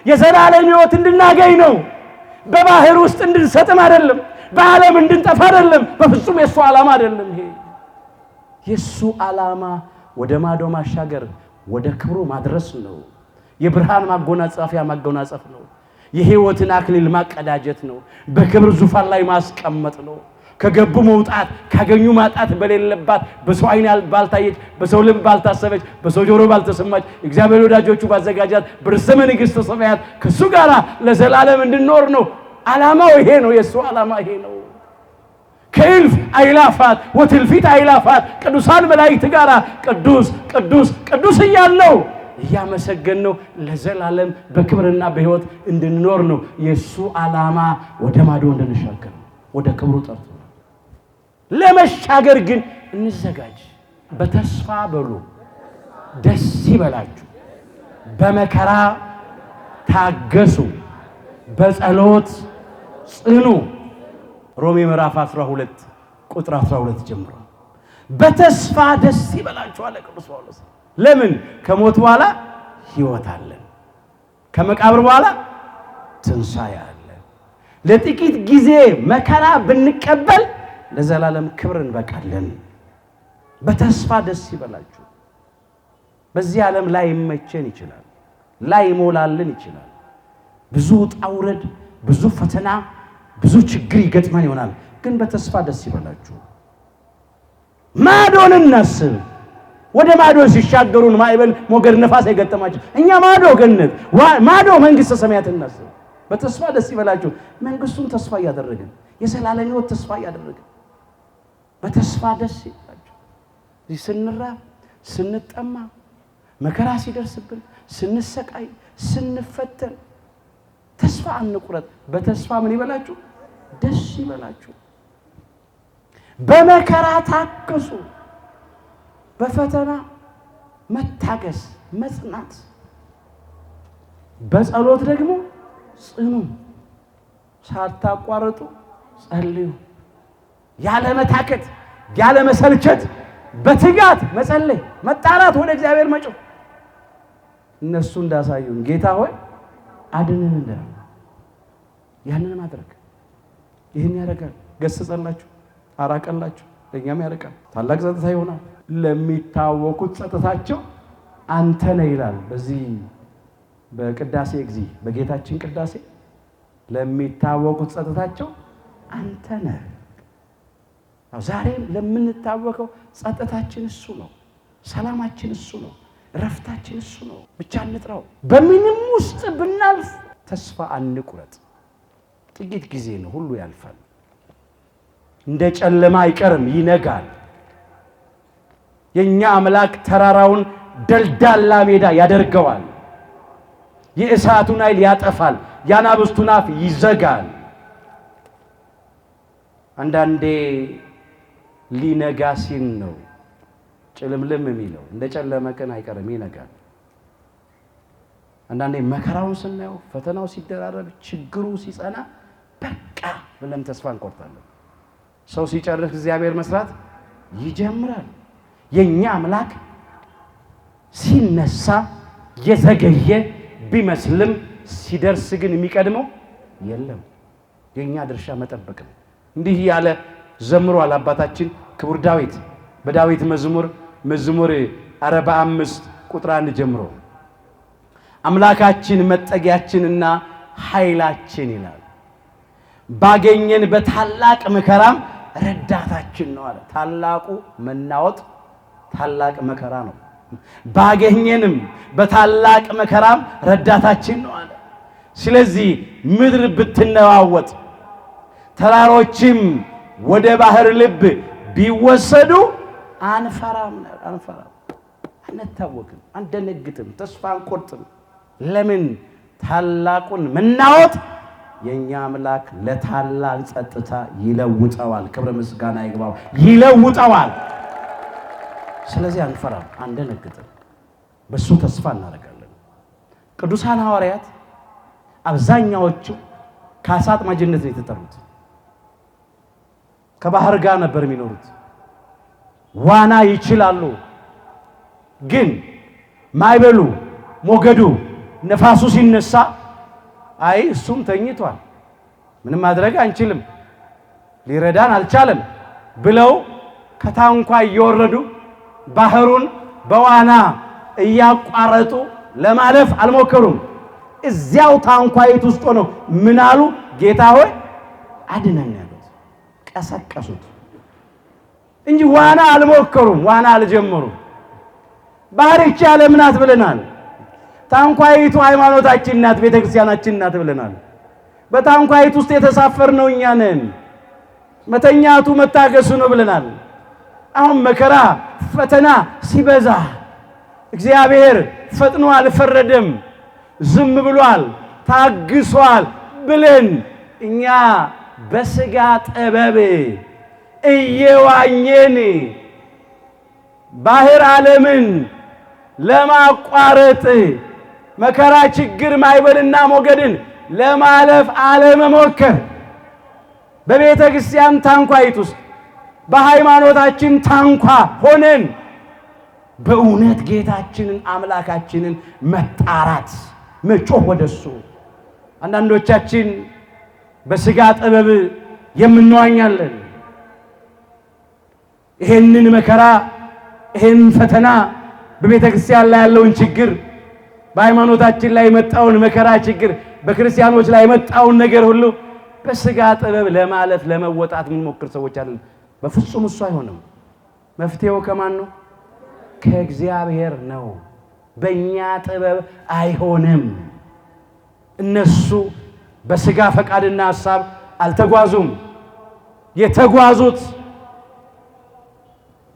የዘላለም ሕይወት እንድናገኝ ነው። በባህር ውስጥ እንድንሰጥም አይደለም፣ በዓለም እንድንጠፋ አይደለም። በፍጹም የእሱ ዓላማ አይደለም ይሄ። የሱ ዓላማ ወደ ማዶ ማሻገር ወደ ክብሩ ማድረስ ነው። የብርሃን ማጎናጸፊያ ማጎናጸፍ ነው። የሕይወትን አክሊል ማቀዳጀት ነው። በክብር ዙፋን ላይ ማስቀመጥ ነው። ከገቡ መውጣት ካገኙ ማጣት በሌለባት በሰው ዓይን ባልታየች በሰው ልብ ባልታሰበች በሰው ጆሮ ባልተሰማች እግዚአብሔር ወዳጆቹ ባዘጋጃት በርስተ መንግሥተ ሰማያት ከሱ ጋር ለዘላለም እንድንኖር ነው። ዓላማው ይሄ ነው። የሱ ዓላማ ይሄ ነው። ከእልፍ አእላፋት ወትእልፊት አእላፋት ቅዱሳን መላእክት ጋር ቅዱስ ቅዱስ ቅዱስ እያልነው እያመሰገንነው ለዘላለም በክብርና በሕይወት እንድንኖር ነው። የሱ ዓላማ ወደ ማዶ እንድንሻገር ወደ ክብሩ ጠርቶ ለመሻገር ግን እንዘጋጅ። በተስፋ በሉ፣ ደስ ይበላችሁ፣ በመከራ ታገሱ፣ በጸሎት ጽኑ። ሮሜ ምዕራፍ 12 ቁጥር 12 ጀምሮ በተስፋ ደስ ይበላችሁ አለ ቅዱስ ጳውሎስ። ለምን? ከሞት በኋላ ሕይወት አለ፣ ከመቃብር በኋላ ትንሣኤ አለ። ለጥቂት ጊዜ መከራ ብንቀበል ለዘላለም ክብር እንበቃለን። በተስፋ ደስ ይበላችሁ። በዚህ ዓለም ላይ ይመቸን ይችላል፣ ላይ ይሞላልን ይችላል። ብዙ ውጣ ውረድ፣ ብዙ ፈተና፣ ብዙ ችግር ይገጥመን ይሆናል። ግን በተስፋ ደስ ይበላችሁ። ማዶን እናስብ። ወደ ማዶ ሲሻገሩን ማዕበል፣ ሞገድ፣ ነፋስ የገጠማቸው እኛ ማዶ ገነት፣ ማዶ መንግሥተ ሰማያት እናስብ። በተስፋ ደስ ይበላችሁ። መንግሥቱን ተስፋ እያደረግን የዘላለም ሕይወት ተስፋ እያደረግን በተስፋ ደስ ይበላችሁ። እዚህ ስንራብ፣ ስንጠማ፣ መከራ ሲደርስብን፣ ስንሰቃይ፣ ስንፈተን ተስፋ አንቁረጥ። በተስፋ ምን ይበላችሁ? ደስ ይበላችሁ። በመከራ ታገሱ። በፈተና መታገስ፣ መጽናት። በጸሎት ደግሞ ጽኑ። ሳታቋርጡ ጸልዩ። ያለ መታከት፣ ያለ መሰልቸት በትጋት መጸለይ፣ መጣራት፣ ወደ እግዚአብሔር መጮህ። እነሱ እንዳሳዩን ጌታ ሆይ አድነን እንዳሉ ያንን ማድረግ ይህን ያደርጋል። ገሰጸላችሁ፣ አራቀላችሁ፣ ለእኛም ያደርጋል። ታላቅ ጸጥታ ይሆናል። ለሚታወቁት ጸጥታቸው አንተ ነህ ይላል። በዚህ በቅዳሴ ጊዜ በጌታችን ቅዳሴ ለሚታወቁት ጸጥታቸው አንተ ነህ። ዛሬም ለምንታወቀው ጸጥታችን እሱ ነው። ሰላማችን እሱ ነው። ረፍታችን እሱ ነው። ብቻ እንጥራው። በምንም ውስጥ ብናልፍ ተስፋ አንቁረጥ። ጥቂት ጊዜ ነው፣ ሁሉ ያልፋል። እንደ ጨለማ አይቀርም፣ ይነጋል። የኛ አምላክ ተራራውን ደልዳላ ሜዳ ያደርገዋል። የእሳቱን ኃይል ያጠፋል። የአናብስቱን አፍ ይዘጋል። አንዳንዴ ሊነጋ ሲል ነው ጭልምልም የሚለው። እንደ ጨለመ ቀን አይቀርም፣ ይነጋል። አንዳንዴ መከራውን ስናየው፣ ፈተናው ሲደራረብ፣ ችግሩ ሲጸና በቃ ብለን ተስፋ እንቆርጣለን። ሰው ሲጨርስ እግዚአብሔር መስራት ይጀምራል። የኛ አምላክ ሲነሳ የዘገየ ቢመስልም ሲደርስ ግን የሚቀድመው የለም። የኛ ድርሻ መጠበቅ ነው። እንዲህ ያለ ዘምሯል አባታችን ክቡር ዳዊት በዳዊት መዝሙር 45 ቁጥር 1 ጀምሮ አምላካችን መጠጊያችንና ኃይላችን ይላል። ባገኘን በታላቅ መከራም ረዳታችን ነው አለ። ታላቁ መናወጥ ታላቅ መከራ ነው። ባገኘንም በታላቅ መከራም ረዳታችን ነው አለ። ስለዚህ ምድር ብትነዋወጥ ተራሮችም ወደ ባህር ልብ ቢወሰዱ አንፈራም፣ አንታወክም፣ አንደነግጥም፣ ተስፋ አንቆርጥም። ለምን? ታላቁን መናወጥ የኛ አምላክ ለታላቅ ጸጥታ ይለውጠዋል። ክብረ ምስጋና ይግባው። ይለውጠዋል። ስለዚህ አንፈራም፣ አንደነግጥም። በሱ ተስፋ እናደርጋለን። ቅዱሳን ሐዋርያት አብዛኛዎቹ ከዓሣ አጥማጅነት ነው የተጠሩት። ከባህር ጋር ነበር የሚኖሩት። ዋና ይችላሉ። ግን ማዕበሉ፣ ሞገዱ፣ ነፋሱ ሲነሳ አይ እሱም ተኝቷል፣ ምንም ማድረግ አንችልም፣ ሊረዳን አልቻለም ብለው ከታንኳ እየወረዱ ባህሩን በዋና እያቋረጡ ለማለፍ አልሞከሩም። እዚያው ታንኳይት ውስጥ ሆነው ምን አሉ? ጌታ ሆይ አድነን ያሉት። ቀሰቀሱት እንጂ ዋና አልሞከሩም፣ ዋና አልጀመሩም። ባህር ይህች ዓለም ናት ብለናል። ታንኳይቱ ሃይማኖታችን ናት፣ ቤተክርስቲያናችን ናት ብለናል። በታንኳይቱ ውስጥ የተሳፈርነው እኛ ነን። መተኛቱ መታገሱ ነው ብለናል። አሁን መከራ ፈተና ሲበዛ እግዚአብሔር ፈጥኖ አልፈረደም፣ ዝም ብሏል፣ ታግሷል ብለን እኛ በስጋ ጥበብ እየዋኘን ባህር ዓለምን ለማቋረጥ መከራ ችግር ማይበልና ሞገድን ለማለፍ አለመሞከር በቤተ ክርስቲያን ታንኳይት ውስጥ በሃይማኖታችን ታንኳ ሆነን በእውነት ጌታችንን አምላካችንን መጣራት መጮህ ወደሱ። አንዳንዶቻችን በስጋ ጥበብ የምንዋኛለን። ይሄንን መከራ ይሄን ፈተና በቤተ ክርስቲያን ላይ ያለውን ችግር በሃይማኖታችን ላይ የመጣውን መከራ ችግር በክርስቲያኖች ላይ የመጣውን ነገር ሁሉ በስጋ ጥበብ ለማለፍ ለመወጣት ምን ሞክር ሰዎች አለን። በፍጹም እሱ አይሆንም። መፍትሄው ከማን ነው? ከእግዚአብሔር ነው። በእኛ ጥበብ አይሆንም። እነሱ በስጋ ፈቃድና ሐሳብ አልተጓዙም። የተጓዙት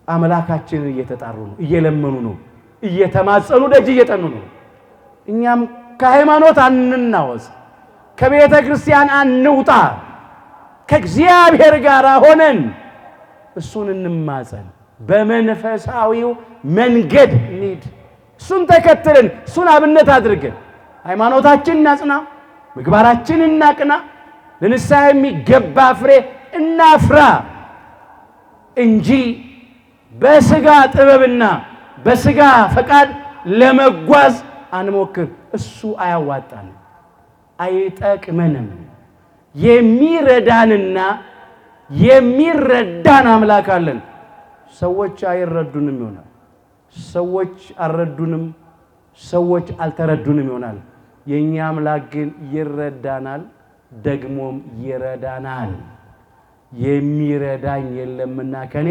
አምላካችንን እየተጣሩ ነው፣ እየለመኑ ነው፣ እየተማጸኑ ደጅ እየጠኑ ነው። እኛም ከሃይማኖት አንናወጽ፣ ከቤተ ክርስቲያን አንውጣ፣ ከእግዚአብሔር ጋር ሆነን እሱን እንማጸን፣ በመንፈሳዊው መንገድ እንሂድ። እሱን ተከትለን እሱን አብነት አድርገን ሃይማኖታችን እናጽና፣ ምግባራችን እናቅና፣ ለንስሐ የሚገባ ፍሬ እናፍራ እንጂ በስጋ ጥበብና በስጋ ፈቃድ ለመጓዝ አንሞክር። እሱ አያዋጣንም፣ አይጠቅመንም። የሚረዳንና የሚረዳን አምላክ አለን። ሰዎች አይረዱንም ይሆናል፣ ሰዎች አልረዱንም፣ ሰዎች አልተረዱንም ይሆናል። የኛ አምላክ ግን ይረዳናል፣ ደግሞም ይረዳናል። የሚረዳኝ የለምና ከኔ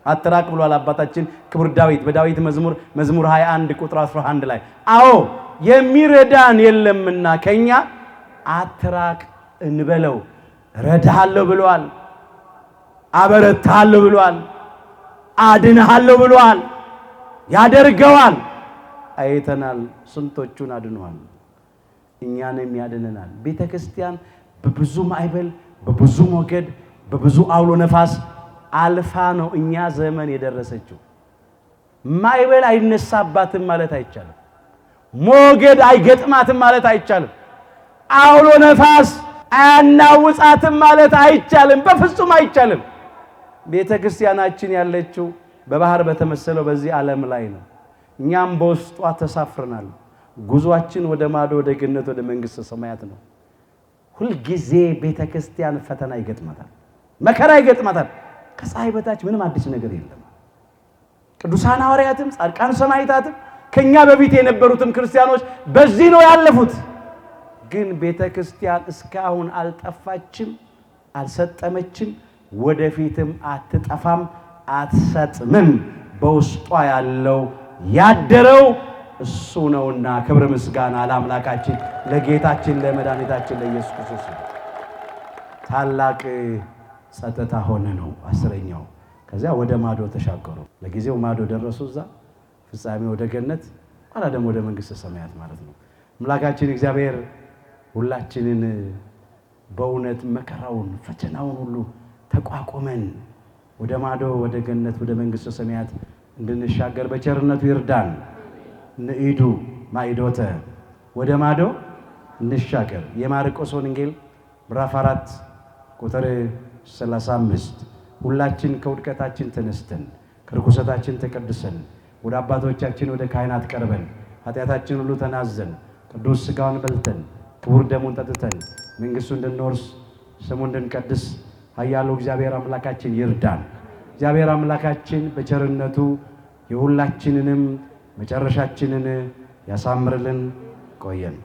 አትራቅ ብሏል አባታችን ክቡር ዳዊት በዳዊት መዝሙር 21 ቁጥር 11 ላይ። አዎ የሚረዳን የለምና ከኛ አትራቅ እንበለው። ረዳሃለሁ ብሏል፣ አበረታሃለሁ ብሏል፣ አድንሃለሁ ብሏል፣ ያደርገዋል። አይተናል፣ ስንቶቹን አድኗል፣ እኛንም ያድነናል። ቤተ ክርስቲያን በብዙ ማዕበል በብዙ ሞገድ በብዙ አውሎ ነፋስ አልፋ ነው እኛ ዘመን የደረሰችው። ማዕበል አይነሳባትም ማለት አይቻልም። ሞገድ አይገጥማትም ማለት አይቻልም። አውሎ ነፋስ አያናውጻትም ማለት አይቻልም። በፍጹም አይቻልም። ቤተ ክርስቲያናችን ያለችው በባህር በተመሰለው በዚህ ዓለም ላይ ነው። እኛም በውስጧ ተሳፍረናል። ጉዟችን ወደ ማዶ ወደ ገነት ወደ መንግሥተ ሰማያት ነው። ሁልጊዜ ቤተ ክርስቲያን ፈተና ይገጥማታል፣ መከራ ይገጥማታል። ከፀሐይ በታች ምንም አዲስ ነገር የለም። ቅዱሳን ሐዋርያትም ጻድቃን ሰማዕታትም ከኛ በፊት የነበሩትም ክርስቲያኖች በዚህ ነው ያለፉት። ግን ቤተ ክርስቲያን እስካሁን አልጠፋችም፣ አልሰጠመችም፣ ወደፊትም አትጠፋም፣ አትሰጥምም። በውስጧ ያለው ያደረው እሱ ነውና ክብር ምስጋና ለአምላካችን ለጌታችን ለመድኃኒታችን ለኢየሱስ ክርስቶስ። ታላቅ ጸጥታ ሆነ ነው 10ኛው። ከዚያ ወደ ማዶ ተሻገሩ። ለጊዜው ማዶ ደረሱ። እዛ ፍጻሜ ወደ ገነት፣ ኋላ ደግሞ ወደ መንግሥተ ሰማያት ማለት ነው። አምላካችን እግዚአብሔር ሁላችንን በእውነት መከራውን ፈተናውን ሁሉ ተቋቁመን ወደ ማዶ ወደ ገነት ወደ መንግሥተ ሰማያት እንድንሻገር በቸርነቱ ይርዳን። ንኢዱ ማይዶተ ወደ ማዶ እንሻገር። የማርቆስ ወንጌል ምዕራፍ 4 ቁጥር 35 ሁላችን ከውድቀታችን ተነስተን ከርኩሰታችን ተቀድሰን ወደ አባቶቻችን ወደ ካህናት ቀርበን ኃጢአታችን ሁሉ ተናዘን ቅዱስ ሥጋውን በልተን ክቡር ደሙን ጠጥተን መንግሥቱን እንድንወርስ ስሙን እንድንቀድስ ኃያሉ እግዚአብሔር አምላካችን ይርዳን። እግዚአብሔር አምላካችን በቸርነቱ የሁላችንንም መጨረሻችንን ያሳምርልን። ቆየን።